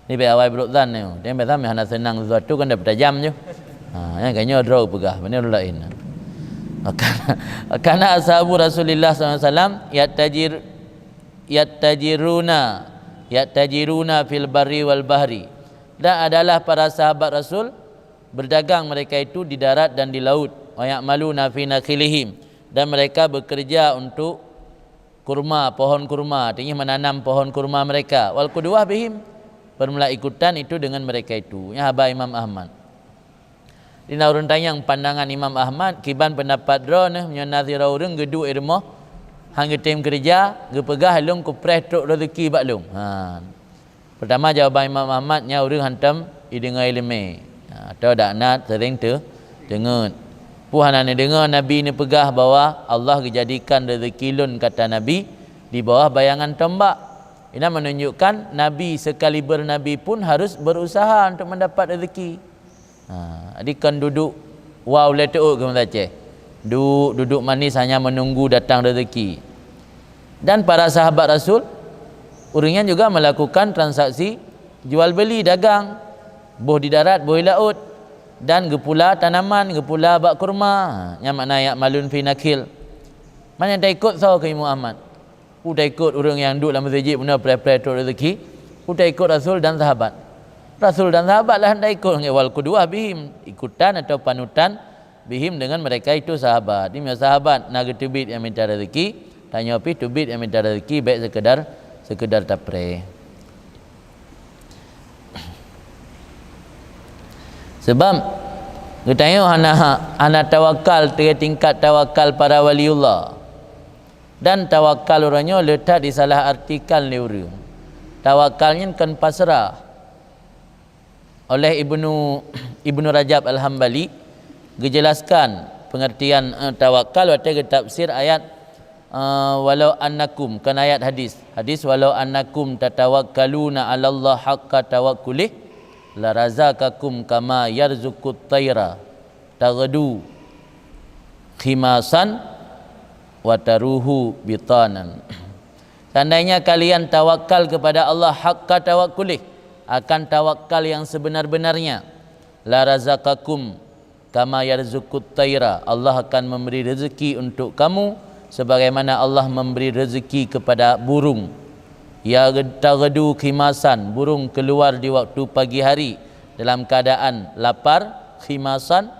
Ni be awal berutan ni. Dia biasa meh nak senang sesuatu kan dah bertajam je. Yang kayaknya draw pegah benar lain. Karena ashabu Rasulullah SAW yatajiruna fil barri wal bahri. Dan adalah para sahabat Rasul berdagang mereka itu di darat dan di laut. Wa ya'maluna fi nakhilihim, dan mereka bekerja untuk kurma, pohon kurma, artinya menanam pohon kurma mereka. Wal qudwah bihim, bermula ikutan itu dengan mereka itu. Ya haba Imam Ahmad. Di naurun tanyang pandangan Imam Ahmad kiban pendapat drone menyonazira urang gedu irmo hang tim kerja gepegah lung ku preh truk rezeki bak lung. Pertama jawaban Imam Ahmad nya urang hantam idengai leme. Atau dak nat sering dengar. Puhanan dengar Nabi ni pegah bahawa Allah dijadikan rezeki lun kata Nabi di bawah bayangan tombak. Ini menunjukkan Nabi sekaliber Nabi pun harus berusaha untuk mendapat rezeki. Adik kan duduk wow letuk ke macam duduk manis hanya menunggu datang rezeki. Dan para sahabat Rasul orangnya juga melakukan transaksi jual beli dagang, boh di darat boh di laut, dan gepula tanaman, gepula bak kurma. Yang makna ya malun fi nakil. Mana tak ikut so ke Imam Ahmad? Udah ikut orang yang duduk dalam masjid benar pre-pre tu rezeki. Udah ikut Rasul dan sahabat. Rasul dan sahabat lah hendak ikut. Wal qudwah bihim, ikutan atau panutan bihim dengan mereka itu sahabat. Ini sahabat nak tubit yang minta rezeki, tanya api tubit yang minta rezeki baik sekedar tapre. Sebab kita tengok anak tawakal tingkat tawakal para waliullah. Dan tawakal orangnya letak di salah artikan liuru. Tawakalnya kan pasrah. Oleh Ibnu Rajab Al-Hambali dijelaskan pengertian tawakal waktu tafsir ayat walau annakum, kan ayat hadis walau annakum tatawakkaluna 'ala Allah haqqa tawakkulih la razaqakum kama yarzuqut tayra taghdu khimasan wa taruhu bitanan. Seandainya kalian tawakal kepada Allah haqqa tawakkulih, akan tawakal yang sebenar-benarnya, la razaqakum kama yarzuqut tayra, Allah akan memberi rezeki untuk kamu sebagaimana Allah memberi rezeki kepada burung. Ya taghdu khimasan, burung keluar di waktu pagi hari dalam keadaan lapar, khimasan,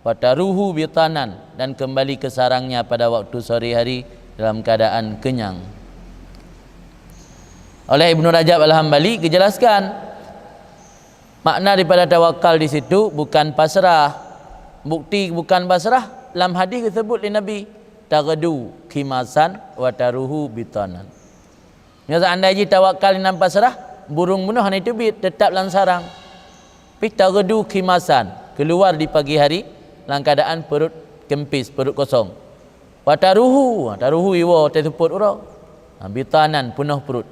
wa taruhu bitanan, dan kembali ke sarangnya pada waktu sore hari dalam keadaan kenyang. Oleh Ibnu Rajab Al-Hambali dijelaskan makna daripada tawakal di situ bukan pasrah. Bukti bukan pasrah dalam hadis disebut oleh Nabi taghdu khimasan wa taruhu bitanan. Nyata anda ji tawakal nan pasrah, burung bunuh hanya itu tetap dalam sarang. Tapi taghdu khimasan, keluar di pagi hari dalam keadaan perut kempis, perut kosong. Wa taruhu iwa tersebut urang. Bitanan penuh perut.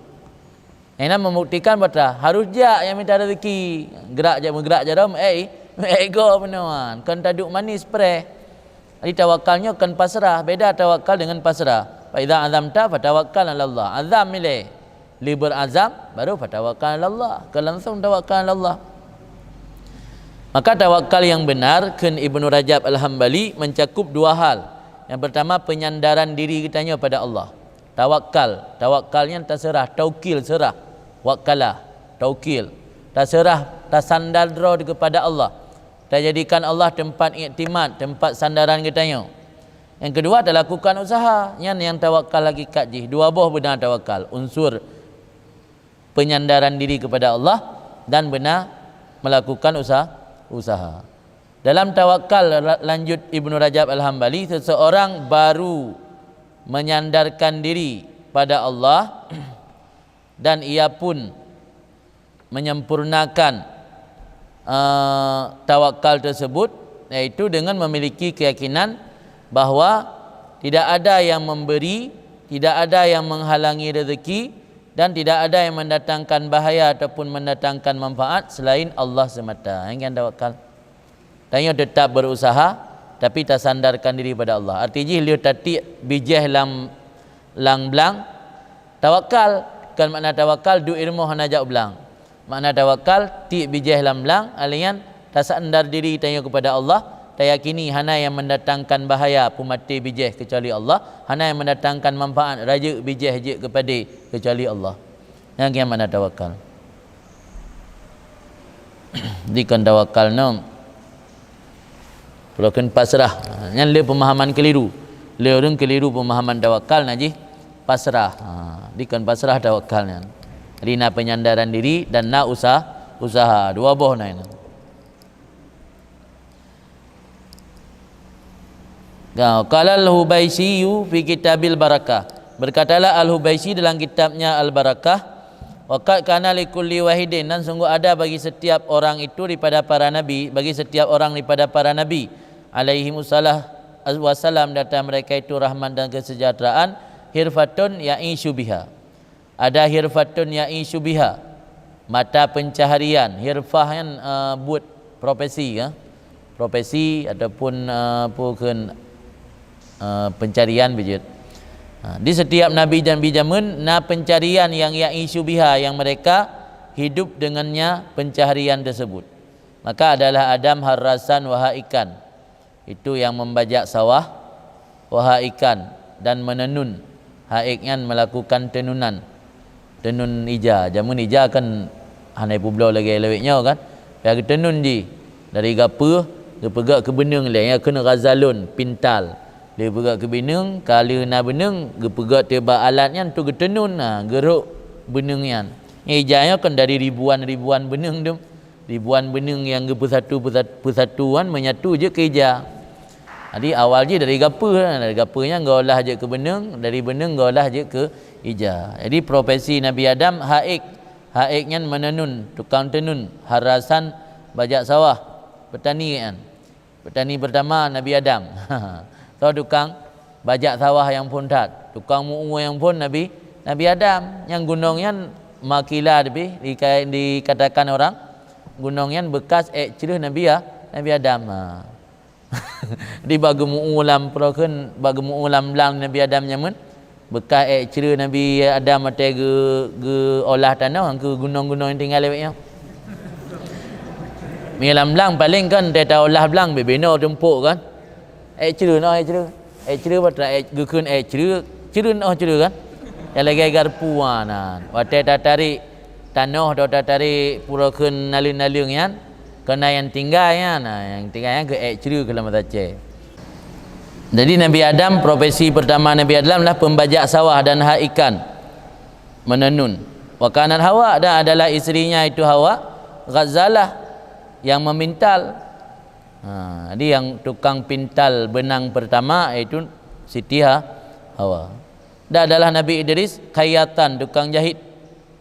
Ini membuktikan bahawa harus jak yang minta rezeki. Bergerak je dom. Ego penuhan. Kan taduk manis pre. Jadi tawakalnya kan pasrah. Beda tawakal dengan pasrah. Fa idza azamta fatawakkal 'ala Allah. Azam milih. Li berazam baru fatawakkal 'ala Allah. Kalau langsung tawakkal 'ala Allah. Maka tawakal yang benar kan Ibnu Rajab Al-Hambali mencakup dua hal. Yang pertama penyandaran diri kitanya pada Allah. Tawakalnya terserah, taukil serah, wakalah. taukil, terserah, tersandar kepada Allah, terjadikan Allah tempat iktimad, tempat sandaran kita. Yang kedua adalah lakukan usaha, yang tawakal lagi kaji. Dua buah benar tawakal, unsur penyandaran diri kepada Allah dan benar melakukan usaha. Dalam tawakal, lanjut Ibnu Rajab Al-Hambali, seseorang baru menyandarkan diri pada Allah dan ia pun menyempurnakan tawakal tersebut, yaitu dengan memiliki keyakinan bahawa tidak ada yang memberi, tidak ada yang menghalangi rezeki, dan tidak ada yang mendatangkan bahaya ataupun mendatangkan manfaat selain Allah semata. Yang tawakal. Tanya tetap berusaha tapi tersandarkan diri pada Allah. Artinya dia tati bijih lang blang tawakal. Kan makna tawakal du ilmu hanajak blang. Makna tawakal ti bijih lam blang alian tersandar diri tanya kepada Allah, tayakini hana yang mendatangkan bahaya pumati bijih kecuali Allah, hana yang mendatangkan manfaat raja bijih je kepada kecuali Allah. Yang makna tawakal. Dikan tawakal nom perlukan pasrah. Yang le pemahaman keliru. Le orang keliru pemahaman tawakal naji pasrah. Dikan pasrah tawakalnya. Rina penyandaran diri dan na usaha. Dua boh na ini. Qala al-Hubaisi fi Kitabil Barakah. Berkatalah Al-Hubaisi dalam kitabnya Al-Barakah, waqad kana likulli wahidin, dan sungguh ada bagi setiap orang itu daripada para nabi, bagi setiap orang daripada para nabi alaihi wassalam, data mereka itu rahmat dan kesejahteraan, hirfatun ya'ishu biha. Ada hirfatun ya'ishu biha, mata pencaharian. Hirfah kan buat profesi ya. Profesi ataupun bukan pencarian bijut. Di setiap nabi dan bijamun na pencarian yang ya'ishu biha, yang mereka hidup dengannya pencaharian tersebut. Maka adalah Adam, harasan, wahaikan, itu yang membajak sawah, wahaikan, dan menenun. Haiknya melakukan tenunan, tenun ija. Jamun ija kan hanai publo lagi leweknya kan. Biar tenun di dari gapa dia pegak ke benung le, ya kena razalun pintal. Dia pegak ke benung, kala na benung dia pegak tiba alatnya tu ke tenun, geruk benungnya. Ijanya kan dari ribuan benung tu. Ribuan benung yang ke persatuan menyatu je ke ija. Jadi awal je dari gapanya ngolah je ke benung, dari benung ngolah je ke ija. Jadi profesi Nabi Adam haiknya menenun, tukang tenun, harasan bajak sawah, petani kan. Petani pertama Nabi Adam. So tukang bajak sawah yang pun tat, tukang mu'u yang pun Nabi Adam. Yang gunungnya makila lebih dikatakan orang gunungnya bekas cerih Nabi Adam. Di bagi mu'ulam proken bagi mu'ulam lang Nabi Adam nyamun bekas cerih Nabi Adam mate ge olah tanah ke gunung-gunung yang tinggal lewatnya. Milam lang paling kan dia tahu olah lang bebeno tempuk kan. Cerih patra gekun cerih kan. Yang lagi garpu nan. Wate tarik tanah atau tarik purakeun nalung-nalung yan. Kena yang tinggal yang ke cerih ke lama tace. Jadi Nabi Adam, profesi pertama Nabi Adam adalah pembajak sawah dan haikan, menenun. Wa kanat Hawa, dan adalah isterinya itu Hawa, Ghazalah, yang memintal. Jadi yang tukang pintal benang pertama itu Siti Hawa. Dan adalah Nabi Idris, khayatan, tukang jahit,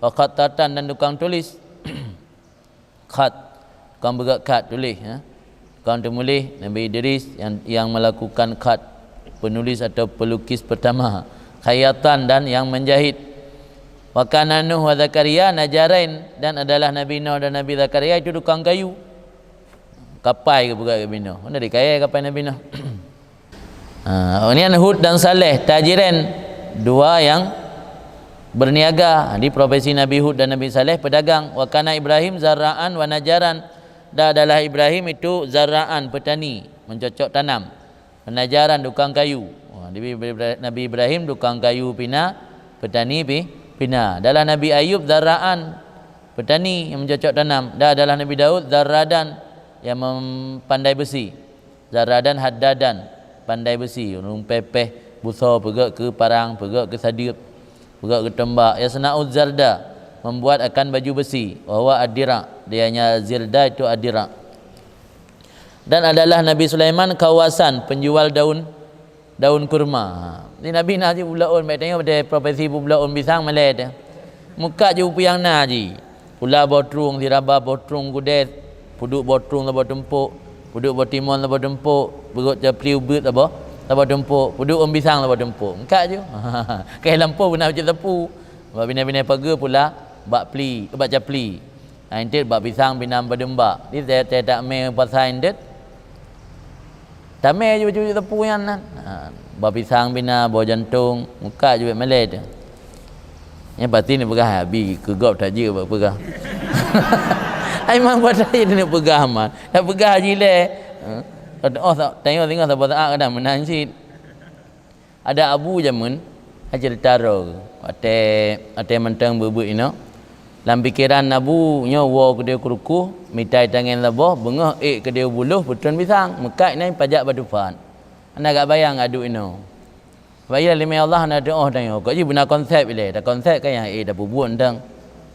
wa khatatan, dan tukang tulis. Khat, tukang bergerak khat tulis ya. Tukang temulih Nabi Idris yang melakukan khat, penulis atau pelukis pertama. Khayatan, dan yang menjahit. Wa kana Nuh wa Zakaria najarain, dan adalah Nabi Nuh dan Nabi Zakaria itu tukang kayu. Kapai ke bukan Nabi Nuh. Mana dia kaya kapai Nabi Nuh. Ini Hud dan Saleh tajiren, dua yang berniaga. Di profesi Nabi Hud dan Nabi Saleh pedagang. Wa kana Ibrahim zara'an wa najaran, dan adalah Ibrahim itu zara'an, petani, mencocok tanam. Najaran, tukang kayu. Nabi Ibrahim tukang kayu pina, petani pina. Dalam Nabi Ayub zara'an, petani yang mencocok tanam. Dan adalah Nabi Daud Zarradan yang pandai besi. Zarradan Haddadan, pandai besi, urung pepeh busa pegak ke parang, pegak ke sadir, pegak ke tembak. Ya sana'ud zarda, membuat akan baju besi. Wa huwa adira, dianya zirda itu adira. Dan adalah Nabi Sulaiman kawasan penjual daun kurma. Ni Nabi nak je bulaun, baik tengok pada profesi bulaun pisang malai dia. Muka je upayang na je. Pula botrung diraba botrung kudet, puduk botrung labo tempuk, puduk botimon labo tempuk, berut japri ubut labo tempuk, puduk pisang labo tempuk. Muka je. Kai lampu guna macam tepu. Bab bina-bina pagar pula bak japli. Intit bak pisang binam badembak. Ni saya tak main pasal intit. Tamai je baju tepu yang nan. Bawa pisang bina, bawa jantung, muka juga Malay tu. Yang pasti ni pegah habis, kegop tak je buat pegah. Aiman buat saya ni pegah man. Dah pegah je le. Oh tengok siapa tak kadang menansit. Ada abu jamun ajar taro. Ate mentang bubuk ino. Dalam pikiran Nabu nyawa ke dia kerukuh, mitai tangan labah, bengah ke dia buluh, putun pisang, mekat ni pajak badufan. Anda gak bayang aduk ino. Bayar lima Allah nak doa tanya. Kau je benar konsep ile. Dah konsep kan yang dah bubuh ndang.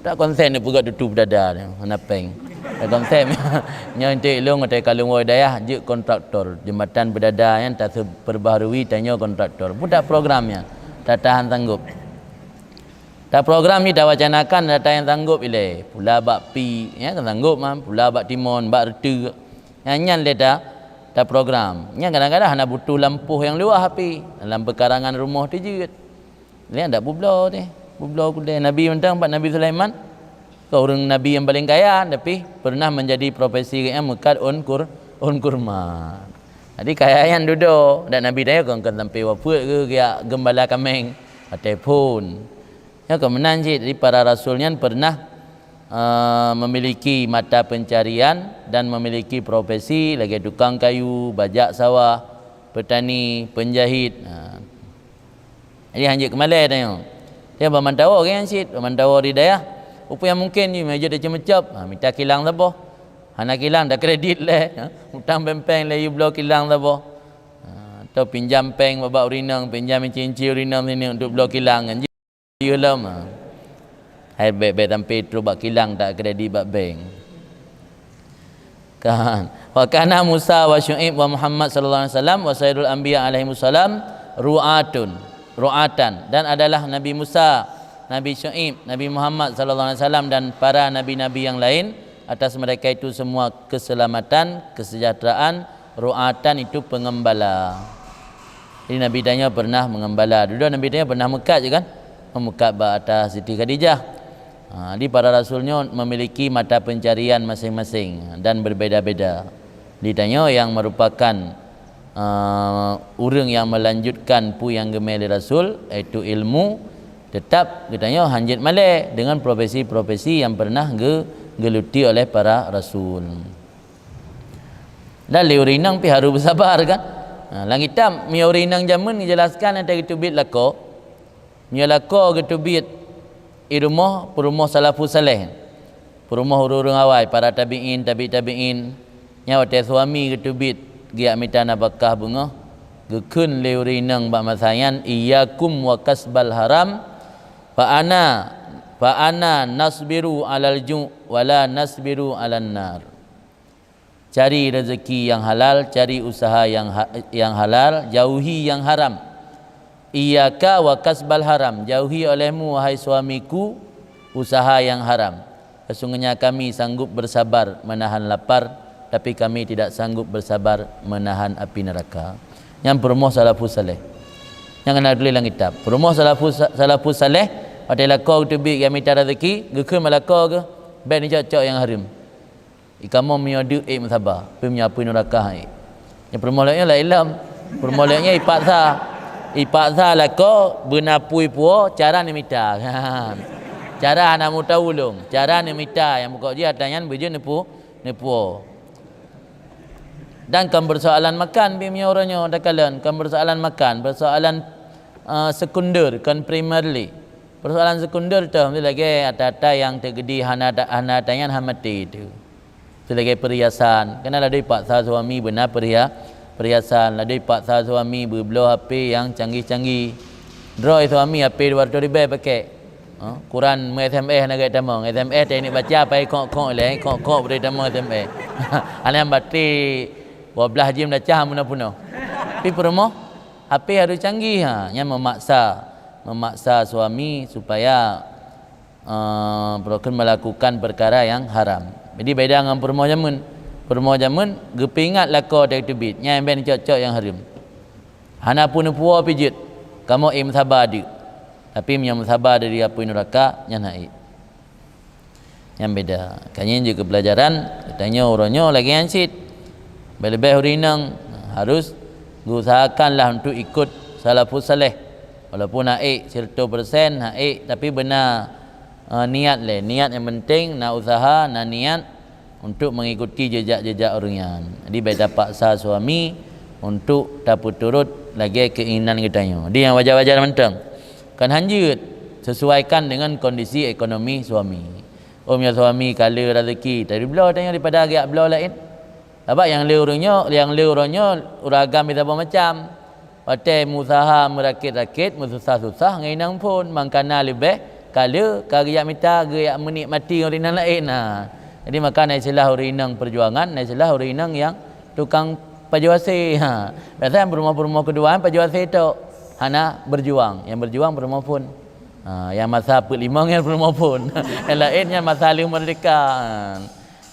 Tak konsep ni pegat tutup dada ni. Mana peng. Dah konsep nya entik long ada kalung dayah je kontraktor jembatan berdada yang tak perbaharui tanya kontraktor. Budak programnya. Tak tahan sanggup. Dah program ni dah wacanakan data yang sanggup ile. Pula bak pi, ya kan sanggup mam. Pula bak timon, bak reti. Yang nyan le dah program. Yang kadang-kadang nak butuh lampu yang luas api dalam pekarangan rumah tu je. Lihat dak bublo ni. Bublo kudai Nabi mentang pak Nabi Sulaiman. Kau orang Nabi yang paling kaya tapi pernah menjadi profesi yang mekat on kurma. Jadi kaya yang duduk dan Nabi dia kan sampai wafat ke dia gembala kambing atau pun. Ya kemenan je dari para rasulnya pernah memiliki mata pencarian dan memiliki profesi lagi tukang kayu, bajak sawah, petani, penjahit. Jadi hanjit ke Malay tengok. Dia bermantawa kan sit, bermantawa di daya. Apa yang mungkin ni meja dia cemecap, minta kilang sapa? Hana kilang dah kredit le, hutang pempeng le you block kilang sapa? Atau pinjam peng babak urinang, pinjam cincin urinang sini untuk blok kilang kan. Ya lama. Hai baik-baik sampai terus bak kilang tak kredit bak bank. Kan. Wa kana Musa wa Syuaib wa Muhammad sallallahu alaihi wasallam wa sayyidul anbiya alaihi wasallam ru'atan dan adalah Nabi Musa, Nabi Syuaib, Nabi Muhammad sallallahu alaihi wasallam dan para nabi-nabi yang lain atas mereka itu semua keselamatan, kesejahteraan, ru'atan itu pengembala. Jadi Nabi tanya pernah mengembala. Dulu Nabi tanya pernah mekat je kan? Memekat atas Siti Khadijah. Di para rasulnya memiliki mata pencarian masing-masing dan berbeza-beza. Ditanya yang merupakan orang yang melanjutkan pu yang gemeli rasul iaitu ilmu, tetap ditanya hanjit malai dengan profesi-profesi yang pernah geluti oleh para rasul. Dan liurinang pi harus bersabar kan. Langit tam miurinang zaman dijelaskan ada gitu bit lako. Nyalako gitu bit irumah perumah salafus saleh. Perumah urang awal para tabi'in, tabi'in. Nyawa teh suami gitu bit gia mitana bakah bunga. Gekun liurinang bak masayan iyyakum wa kasbal haram fa ana nasbiru alal ju' wala nasbiru alan nar. Cari rezeki yang halal, cari usaha yang halal, jauhi yang haram. Iyyaka wa kasbal haram, jauhi olehmu wahai suamiku usaha yang haram. Sesungguhnya kami sanggup bersabar menahan lapar, tapi kami tidak sanggup bersabar menahan api neraka. Yang perumah salafus saleh. Yang kena tulis dalam kitab. Perumah salafus saleh, pada kau tu bi yang minta rezeki, gekun malaka ke? Ben ni cocok yang haram. Ikamu miodu sabar, pi menyapu neraka ai. Yang perumah lainnya la ilm. Perumah lainnya ipatsa. Ipaksa lah kau benapui puo cara ni minta kan. Cara nak muta ulung, cara ni minta yang buka dia tanya baju nepu. Dan kan persoalan makan bimnya orangnya dah kalian kan persoalan makan, persoalan sekunder kan primarily. Persoalan sekunder tu lagi ada yang terjadi hana tangan hamati tu. Tu lagi perhiasan. Kena ada paksa suami benar perhiasan. Ada paksa suami berbelum HP yang canggih-canggih. Draw suami HP 200 ribu pakai. Quran SMS nak tamu. SMS teknik baca pai kok le kok beri tamu SMS. Alam bateri 12 jam dah cah punah-punah. Tapi promo HP harus canggih yang memaksa suami supaya melakukan perkara yang haram. Jadi beda dengan permo jamun gepingat lako dak tebit yang ben cocok yang haram. Hana pun puo pijit. Kamu im sabar dia. Tapi yang sabar dari api neraka yang naik. Yang beda. Kanya juga pelajaran katanya orangnya lagi ansit. Lebih hurinang harus usahakanlah untuk ikut salafus saleh. Walaupun naik 100% naik tapi benar niat niat yang penting nak usaha nak niat untuk mengikuti jejak-jejak orang. Jadi beda paksa suami untuk dapat turut lagi keinginan kitanya. Dia yang wajar-wajar mentang. Kan hanjut sesuaikan dengan kondisi ekonomi suami. Omnya suami kala rezeki dari belah tanya daripada agak belah lain. Sebab yang orangnya uragam kita macam. Pakai musaha merakit-rakit susah-susah ngainang pun mangkana lebih kala karya minta gaya menikmati orang lain. Jadi maka naik celah orang perjuangan, naik celah orang yang tukang pajuasi. Biasanya berumah-rumah kedua pajuasi itu hana berjuang, yang berjuang berumah pun. Yang masa pelimang yang berumah pun. Yang lain yang masa lima merdeka.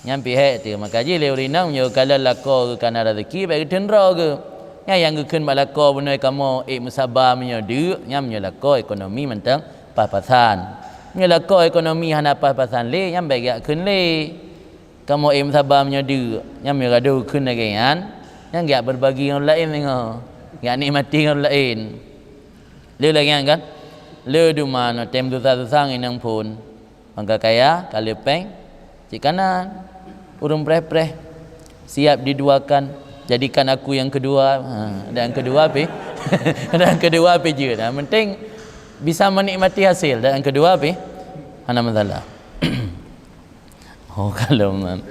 Yang pihak tu maka je le orang nyo kalau lako ke kana rezeki bagi tendra ke. Yang gekeun balako benar kamu musabar menyo deuk yang menyo lako ekonomi mentang pas-pasan. Menyo lako ekonomi hana pas-pasan le yang bagi keun le. Kamu musabar menyo deuk yang menyo gaduh keun lagi kan. Yang gak berbagi dengan lain tengok. Gak nikmati dengan lain. Le lagi kan? Le du mana tem susah-susah nginang pun. Mangka kaya kali peng cik kanan urung preh-preh siap diduakan jadikan aku yang kedua. Dan kedua api dan kedua api je dah penting bisa menikmati hasil dan kedua api ana masalah. Kalau man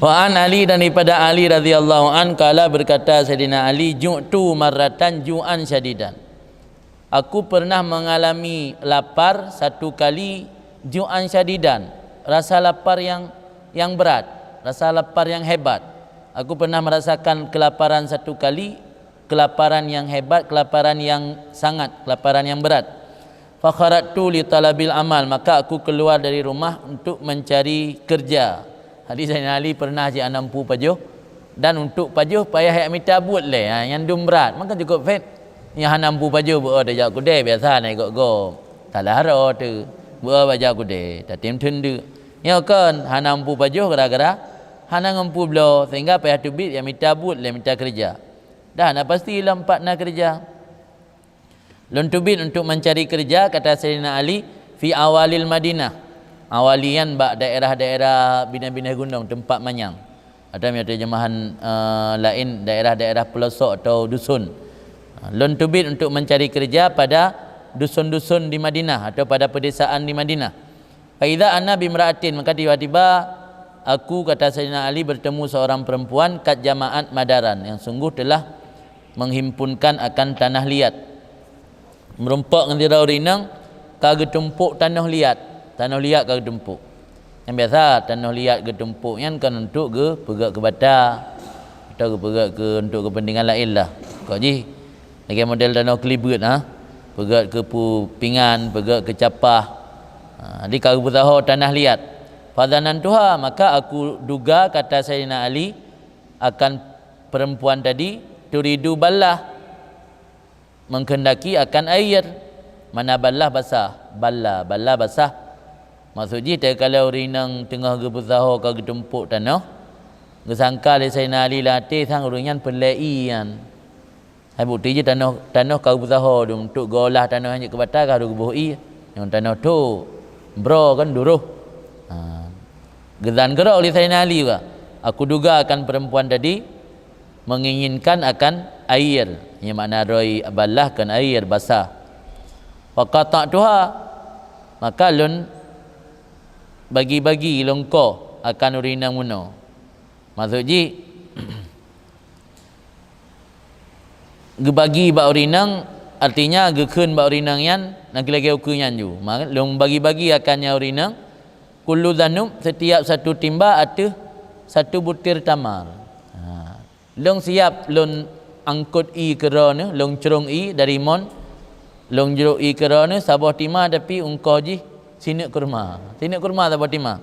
wa an Ali dan daripada Ali radhiyallahu an kala berkata Sayyidina Ali ju'tu marratan ju'an syadidan. Aku pernah mengalami lapar satu kali ju'an syadidan, rasa lapar yang berat, rasa lapar yang hebat. Aku pernah merasakan kelaparan satu kali, kelaparan yang hebat, kelaparan yang sangat, kelaparan yang berat. Fa kharatu li talabil amal, maka aku keluar dari rumah untuk mencari kerja. Hadis Sayyidina Ali pernah je 60 pajuh dan untuk pajuh payah yang minta buat le yang dum berat, maka cukup fit. Yang 60 pajuh buat dah jak kudai biasa naik go. Salah ro tu. Buat baca kudai, tak tim tendu. Ya kan hana mampu pajuh gara-gara hana mampu belo sehingga payah tubit yang minta but le minta kerja. Dah nak pasti lampat nak kerja. Lon tubit untuk mencari kerja kata Sayyidina Ali fi awalil Madinah. Awalian bak daerah-daerah bina-bina gunung tempat manyang. Ada yang terjemahan lain daerah-daerah pelosok atau dusun. Lon tubit untuk mencari kerja pada dusun-dusun di Madinah atau pada pedesaan di Madinah. Faidha anna bimra'atin, maka tiba-tiba aku kata Sayyidina Ali bertemu seorang perempuan kat jamaat Madaran yang sungguh telah menghimpunkan akan tanah liat. Merempak dengan dirau rinang kagak tumpuk tanah liat kagak tumpuk. Yang biasa tanah liat getumpuk yang kan untuk ke pegak ke bata atau ke pegak ke untuk kepentingan lain lah. Kau ji lagi model tanah kelibut pegat ke pingan, pegat ke capah. Jadi kalau bertahu tanah liat. Fadhanan tuha, maka aku duga kata Sayyidina Ali akan perempuan tadi turidu ballah, menghendaki akan air. Mana ballah basah? Ballah basah. Maksudnya kalau rinang tengah ke bertahu kau getumpuk tanah, gesangka le Sayyidina Ali latih sang uringan pelaian. Hai bukti je tanah kau bertahu untuk golah tanah hanya ke batas kau buhi. Yang tanah tu bro kan duruh. Gezan gerak oleh Sayyidina Ali juga. Aku duga akan perempuan tadi menginginkan akan air. Yang makna roi ballah kan air basah. Faqata tuha, maka lun bagi-bagi longko akan urinang muno. Maksud ji gebagi ba urinang artinya gekun ba urinang yan nak lagi ukunyan ju. Maka long bagi-bagi akannya urinang kullu dhanum setiap satu timba ada satu butir tamar. Long siap long angkut i kerana long cerong i dari mon long jeruk i kerana sabah timah tapi ungkau ji sinak kurma sabah timah.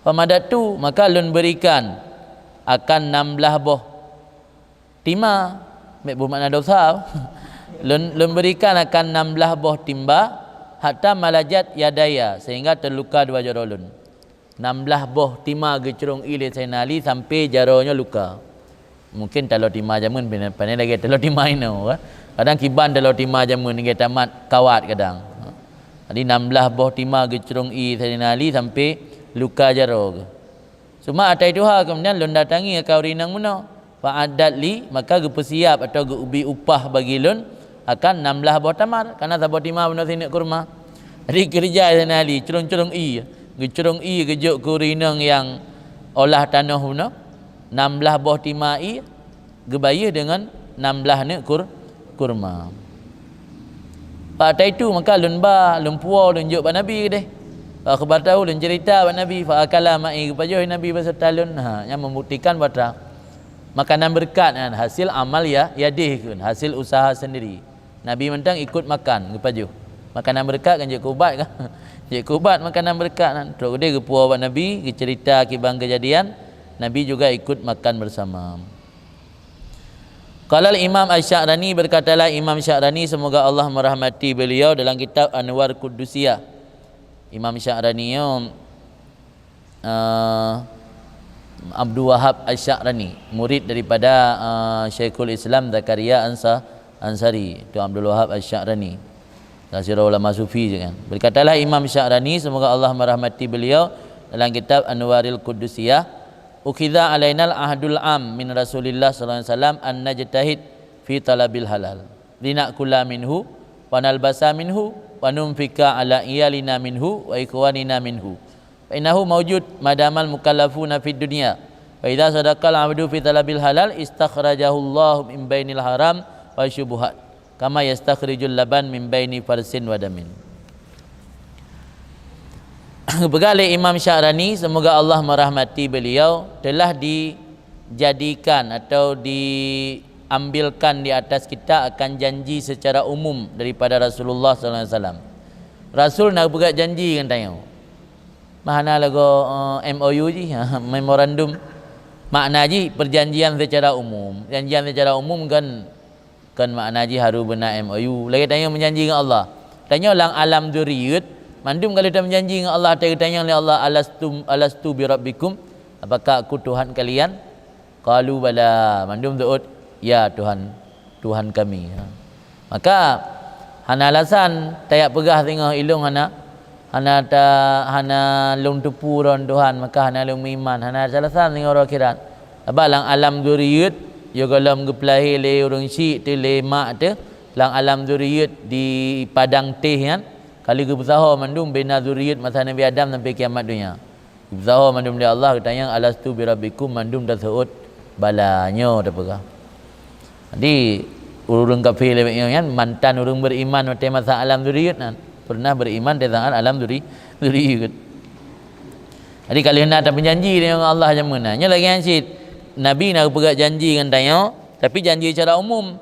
Pamadat tu maka long berikan akan 16 boh timah mek bermakna dosa. Long berikan akan 16 boh timba hatta malajat yadaya sehingga terluka dua jari lun. 16 boh timah gecerong ile sainali sampai jaronya luka. Mungkin talo timah jamun pandai lagi talo timah ino. Kadang kiban talo timah jamun ngai tamat kawat kadang. Jadi 16 boh timah gecerong i sainali sampai luka jaro. Cuma atai tuha kemudian lun datangi kau rinang muno. Fa'adat li maka gepersiap atau geubi upah bagi lun akan 16 boh tamar karena sabah timah benar sinak kurma. Jadi kerja sainali cerong-cerong i. Gecerong i gejuk kurinang yang olah tanah huna 16 boh timah i gebaya dengan 16 ni kurma. Pada itu maka lun puau lun juk ba nabi deh. Khabar tahu lun cerita ba nabi fa akala mai kepajoh nabi beserta lun yang membuktikan bahawa makanan berkat kan hasil amal yadih kun hasil usaha sendiri. Nabi mentang ikut makan kepajoh. Makanan berkat kan juk ubat kan. Cik kubat makanan berkat kan. Terus dia ke puau Nabi, ke cerita kibang kejadian, Nabi juga ikut makan bersama. Qala Imam Asy-Sya'rani berkatalah Imam Sya'rani semoga Allah merahmati beliau dalam kitab Anwar Qudusiyah. Imam Sya'rani Abdul Wahab Asy-Sya'rani, murid daripada Syekhul Islam Zakaria Ansari. Itu Abdul Wahab Asy-Sya'rani. Nasirah ulama sufi je kan. Berkatalah Imam Sya'rani semoga Allah merahmati beliau dalam kitab Anwaril Qudusiyah, ukidha alainal ahdul am min Rasulillah sallallahu alaihi wasallam an najtahid fi talabil halal linakula minhu wa nalbasa minhu wa numfika ala iyalina minhu wa ikwanina minhu fa innahu mawjud madamal mukallafuna fid dunya wa idza sadaqal abdu fi talabil halal istakhrajahu Allah min bainil haram wa syubuhat kama yastakhrijul laban min baini farsin wa damin. Berkali Imam Sya'rani semoga Allah merahmati beliau telah dijadikan atau diambilkan di atas kita akan janji secara umum daripada Rasulullah sallallahu alaihi wasallam. Rasul nak buat janji kan tanya. Mana lagu MOU ji memorandum makna ji perjanjian secara umum. Perjanjian secara umum kan makna ji haru benar MOU. Lagi tanya menjanji dengan Allah. Tanya lang alam dzurriyyat, mandum kalau dah menjanji dengan Allah, tanya oleh Allah alastu bi rabbikum, apakah aku Tuhan kalian? Qalu bala, mandum doot, ya Tuhan kami. Maka hana alasan tayak pegah tengah ilung hana lung tepu ron Tuhan, maka hana lung iman, hana alasan tengah orang akhirat. Apa lang alam dzurriyyat yo galam geplahi le urang syik te le mak te lang alam zuriyat di padang teh kan kali ke bersahar mandum bina zuriyat masa Nabi Adam sampai kiamat dunia. Bersahar mandum dia Allah katanya alastu bi rabbikum mandum dah seut balanya dah pegah. Jadi urang kafir le kan mantan urang beriman masa alam zuriyat kan pernah beriman tentang alam zuriyat. Jadi kalau hendak ada berjanji dengan Allah macam mana? Nya lagi ansit Nabi nak pegang janji dengan tanya tapi janji secara umum.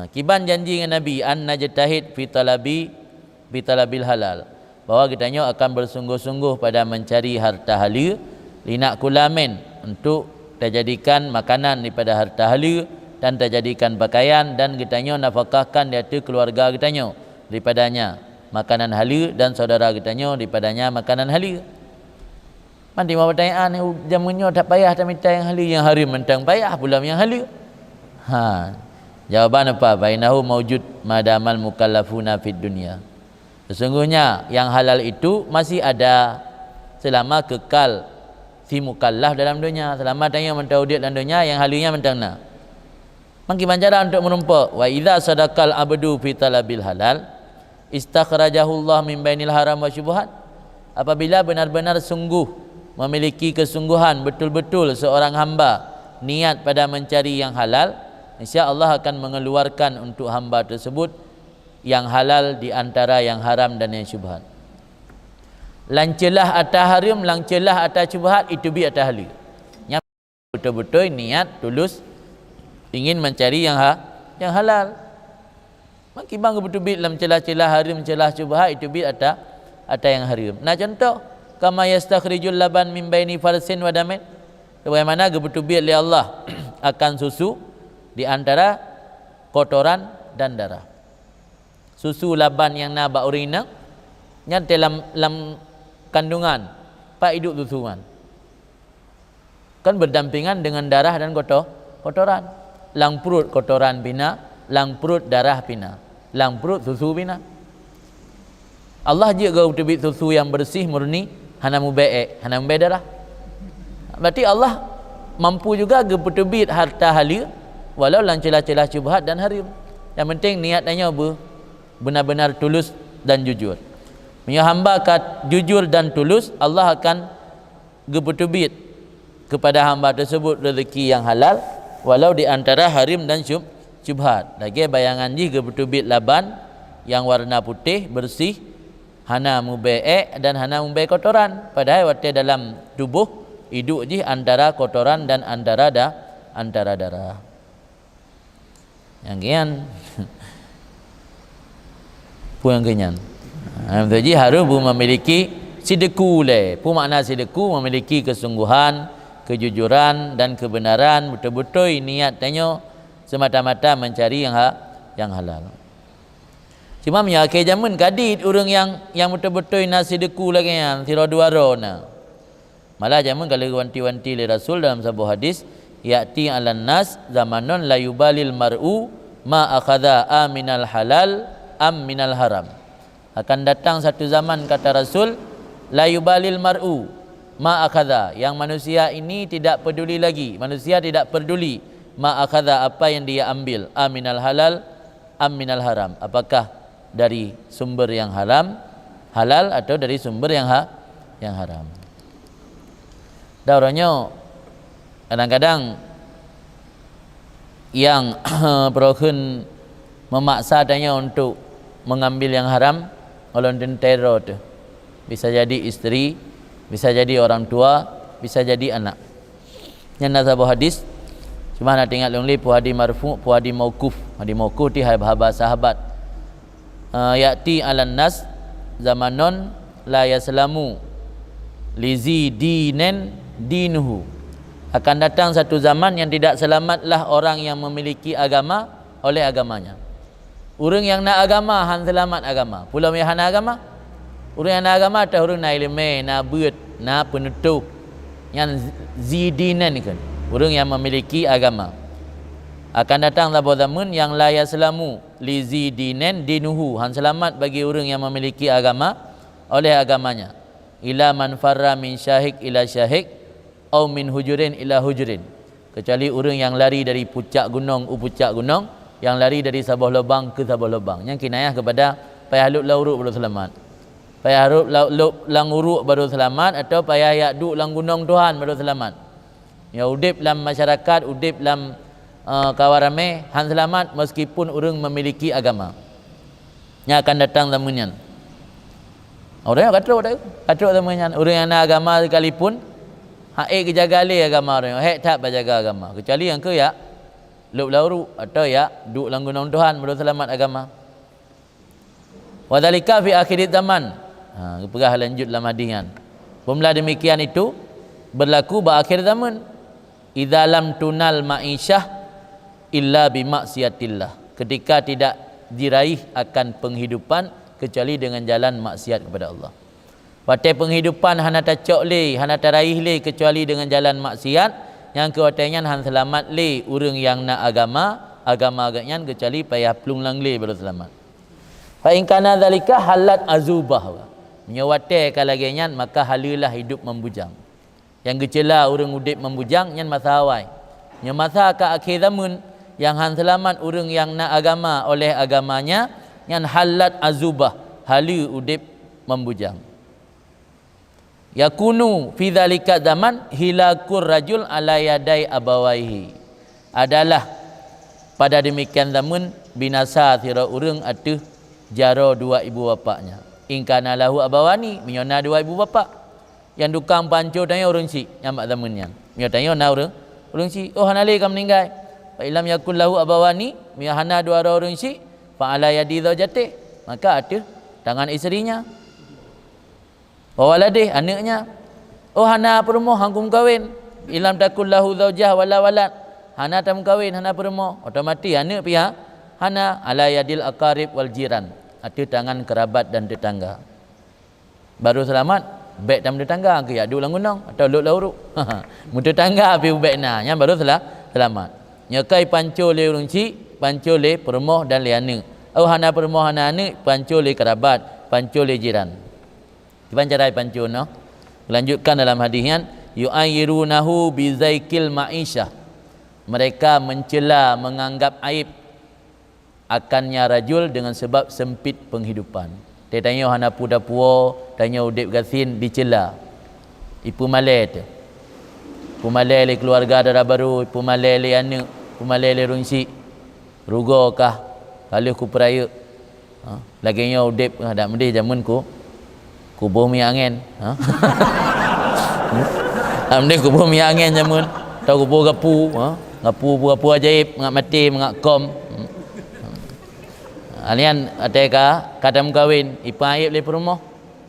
Kiban janji dengan Nabi an najtahid fi talabil halal bahwa kitanya akan bersungguh-sungguh pada mencari harta halal linak kulamen untuk terjadikan makanan daripada harta halal dan terjadikan pakaian dan kitanya nafkahkan di atas keluarga kitanya daripadanya makanan halal dan saudara kitanya daripadanya makanan halal. Mandi mau pertanyaan jamunnya tak payah tak minta yang halal, yang hari mentang payah pula yang halal. Jawaban apa? Bainahu maujud madamal mukallafuna fid dunya. Sesungguhnya yang halal itu masih ada selama kekal si mukallaf dalam dunia. Selama tanya mentau dia dalam dunia, yang halalnya mentang na. Mangki cara untuk merumpak wa idza sadaqal abdu fi talabil halal istakhrajahullah min bainil haram wa syubhat. Apabila benar-benar sungguh memiliki kesungguhan betul-betul seorang hamba niat pada mencari yang halal, insya Allah akan mengeluarkan untuk hamba tersebut yang halal di antara yang haram dan yang syubhat. Lancelah atas haram, lancelah atas syubhat, itu bi atas halal. Yang betul-betul niat tulus ingin mencari yang halal. Makin bang betul bi dalam celah-celah haram, celah syubhat, itu bi atas yang haram. Nah contoh, kama yastakhrijul laban min baini farsin wa damin. Bagaimana betul bi oleh Allah akan susu di antara kotoran dan darah. Susu laban yang nabak urina yang dalam kandungan pak hidup susuan kan berdampingan dengan darah dan kotoran. Lang perut kotoran bina, lang perut darah bina, lang perut susu bina. Allah juga betul susu yang bersih murni, hana mubaik, hana mubaik darah. Berarti Allah mampu juga betul harta halal walau lang celah-celah syubhat dan haram. Yang penting niatnya benar-benar tulus dan jujur. Punya hamba kat jujur dan tulus, Allah akan gebetubit kepada hamba tersebut rezeki yang halal walau di antara haram dan syubhat. Lagi bayangan ji gebetubit laban yang warna putih bersih, hana mubaik dan hana mubaik kotoran. Padahal waktu dalam tubuh hidup ji antara kotoran dan antara darah. Yang kian puang kenyan. Jadi harus memiliki sideku le. Pu makna sideku memiliki kesungguhan, kejujuran dan kebenaran, betul-betul niat tanya semata-mata mencari yang halal. Cuma akhir zaman kadit orang yang betul-betul nasideku lagi yang tiradwarona. Malah zaman kalau wanti-wanti le Rasul dalam sebuah hadis, ya'ti 'alan nas zamanun la yubalil mar'u ma akhadha aminal halal am minal haram. Akan datang satu zaman kata Rasul, la yubalil mar'u ma akhadha, yang manusia ini tidak peduli lagi, manusia tidak peduli ma akhadha, apa yang dia ambil, aminal halal am minal haram, apakah dari sumber yang halal atau dari sumber yang haram. Dauranya kadang-kadang yang perokun memaksa tanya untuk mengambil yang haram, kalau teror tu bisa jadi isteri, bisa jadi orang tua, bisa jadi anak. Yang nasabah hadis cuma nak tengok longli puadi marfu, puadi mauquf. Puadi mauquf ti haba sahabat. Ya'ti 'alan nas zamanon la yaslamu lizi dinen dinuhu. Akan datang satu zaman yang tidak selamatlah orang yang memiliki agama oleh agamanya. Orang yang nak agama han selamat agama. Pulau yang hana agama, orang yang nak agama atau orang nak ilmu, nak buat, nak penutup yang zidinan kan. Orang yang memiliki agama. Akan datang sebuah zaman yang la yaslamu li zidinan dinuhu, han selamat bagi orang yang memiliki agama oleh agamanya. Ila man farra min syahik ila syahik au min hujurin ila hujurin. Kecuali orang yang lari dari puncak gunung ke puncak gunung, yang lari dari sabah lubang ke sabah lubang, yang kinayah kepada payah luk lauruk baru selamat, payah luk lang uruk baru selamat, atau payah yak duk lang gunung Tuhan baru selamat. Ya udip dalam masyarakat, udip dalam kawarame han selamat meskipun orang memiliki agama. Yang akan datang zamannya orang yang katrok zamannya, orang yang nak agama sekalipun hak kejaga le agama orang, hak tak berjaga agama, kecuali yang ke ya luk lauru atau ya duk lang gunung Tuhan baru selamat agama. Wa dzalika fi akhir zaman. Perah lanjut dalam hadis kan. Pemula demikian itu berlaku berakhir zaman. Idza lam tunal ma'isyah illa bi maksiatillah. Ketika tidak diraih akan penghidupan kecuali dengan jalan maksiat kepada Allah. Patai penghidupan hana tacok le, hana taraih le kecuali dengan jalan maksiat. Yang kewatanya han selamat le orang yang nak agama agaknya kecuali payah plung lang le baru selamat. Fa in kana zalika halat azubah. Menyawate kalagenya maka halilah hidup membujang. Yang gecela orang udip membujang nyan masa awai. Nya masa ka akhir zaman yang han selamat orang yang nak agama oleh agamanya yang halat azubah halu udip membujang. Yakunu fi dzalika zaman hilakur rajul ala yadai abawaihi, adalah pada demikian zaman binasa sira urang atuh jaro dua ibu bapaknya. Ingkana lahu abawani, minyona dua ibu bapa. Yang dukang panco tanya urang si yang mak zamannya. Mio tanya na urang si, oh hanale kam meninggal. Fa ilam yakul lahu abawani, mio hana dua urang si, fa ala yadi zaujati, maka atuh tangan isterinya. Wa waladih, anaknya. Oh hana permo hangkum kawin. Ilam takul lahu zaujah wala walad. Hana tam kawin, hana permo. Otomatis anak pihak hana ala yadil aqarib wal jiran. Atuh tangan kerabat dan tetangga. Baru selamat, baik tam tetangga ke ya ulang gunung atau luk lauru. Mu tetangga api baikna, nya baru selamat. Nyakai panco le urang ci, panco le permoh dan le anak. Oh hana permoh hana anak, panco le kerabat, panco le jiran. Gimana cara panco no? Lanjutkan dalam hadisnya, yu'ayyirunahu bizaikil ma'isyah. Mereka mencela, menganggap aib akannya rajul dengan sebab sempit penghidupan. Dia tanya hana puda puo, tanya udip gasin dicela. Ipu malai tu. Ipu malai le keluarga darah baru, ipu malai le anak, ipu malai le runsi. Rugo kah? Kalau ku peraya. Laginya udip ada mendih zaman ku kubuh mi angin. Mendih kubuh mi angin zaman. Tahu kubuh gapu, gapu ajaib, ngak mati, ngak kom. Alian ateka kadam kawin ipa aib le perumoh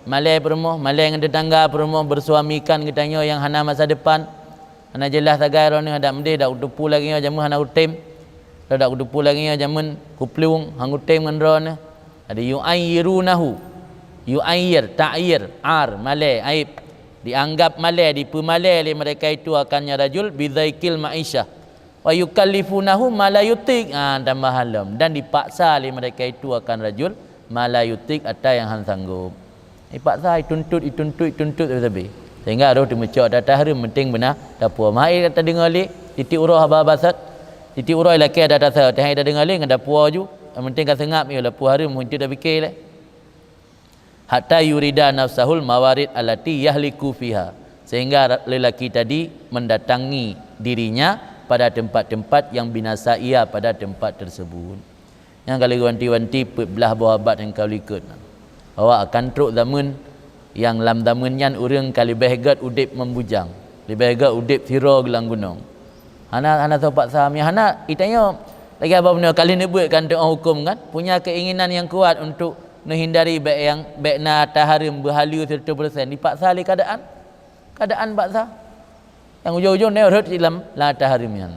malai perumoh malai dengan tetangga perumoh bersuamikan kitanya yang hana masa depan hana jelas tagai ron ada mende dak udupu lagi jamun hana utem dak udupu lagi jamun kuplung hang utem ngan ron ada yu'ayyirunahu yu'ayyir ta'yir ar malai aib dianggap malai dipemalai oleh mereka itu akannya rajul bizaikil ma'isyah wa yukallifunahu ma la yutik, tambah halam, dan dipaksa oleh mereka itu akan rajul ma la yutik, atau yang han sanggup. Dipaksa dituntut lebih. Sehingga roh dimecok datah hari penting benar dapur. Mai kata dengar li titik urah babasat. Titik urah laki ada dasar, teh ada dengar li dengan dapur ju. Yang penting kan sengap ya dapur hari muncul dah fikir le. Hatta yurida nafsahul mawarid allati yahliku fiha. Sehingga lelaki tadi mendatangi dirinya pada tempat-tempat yang binasa ia pada tempat tersebut. Yang kali wanti-wanti belah bawah abad yang kau ikut. Bahawa akan teruk zaman yang lam zaman yang urang kali behegat udip membujang. Lebih hegat udip tiro gelang gunung. Hana sopak sahami. Hana itanya lagi apa benda kali ni buat kan doa hukum kan. Punya keinginan yang kuat untuk menghindari baik yang baik na taharim berhalu 100%. Dipaksa oleh keadaan baksa. Yang ujung-ujung ni urut dalam la tahrimnya.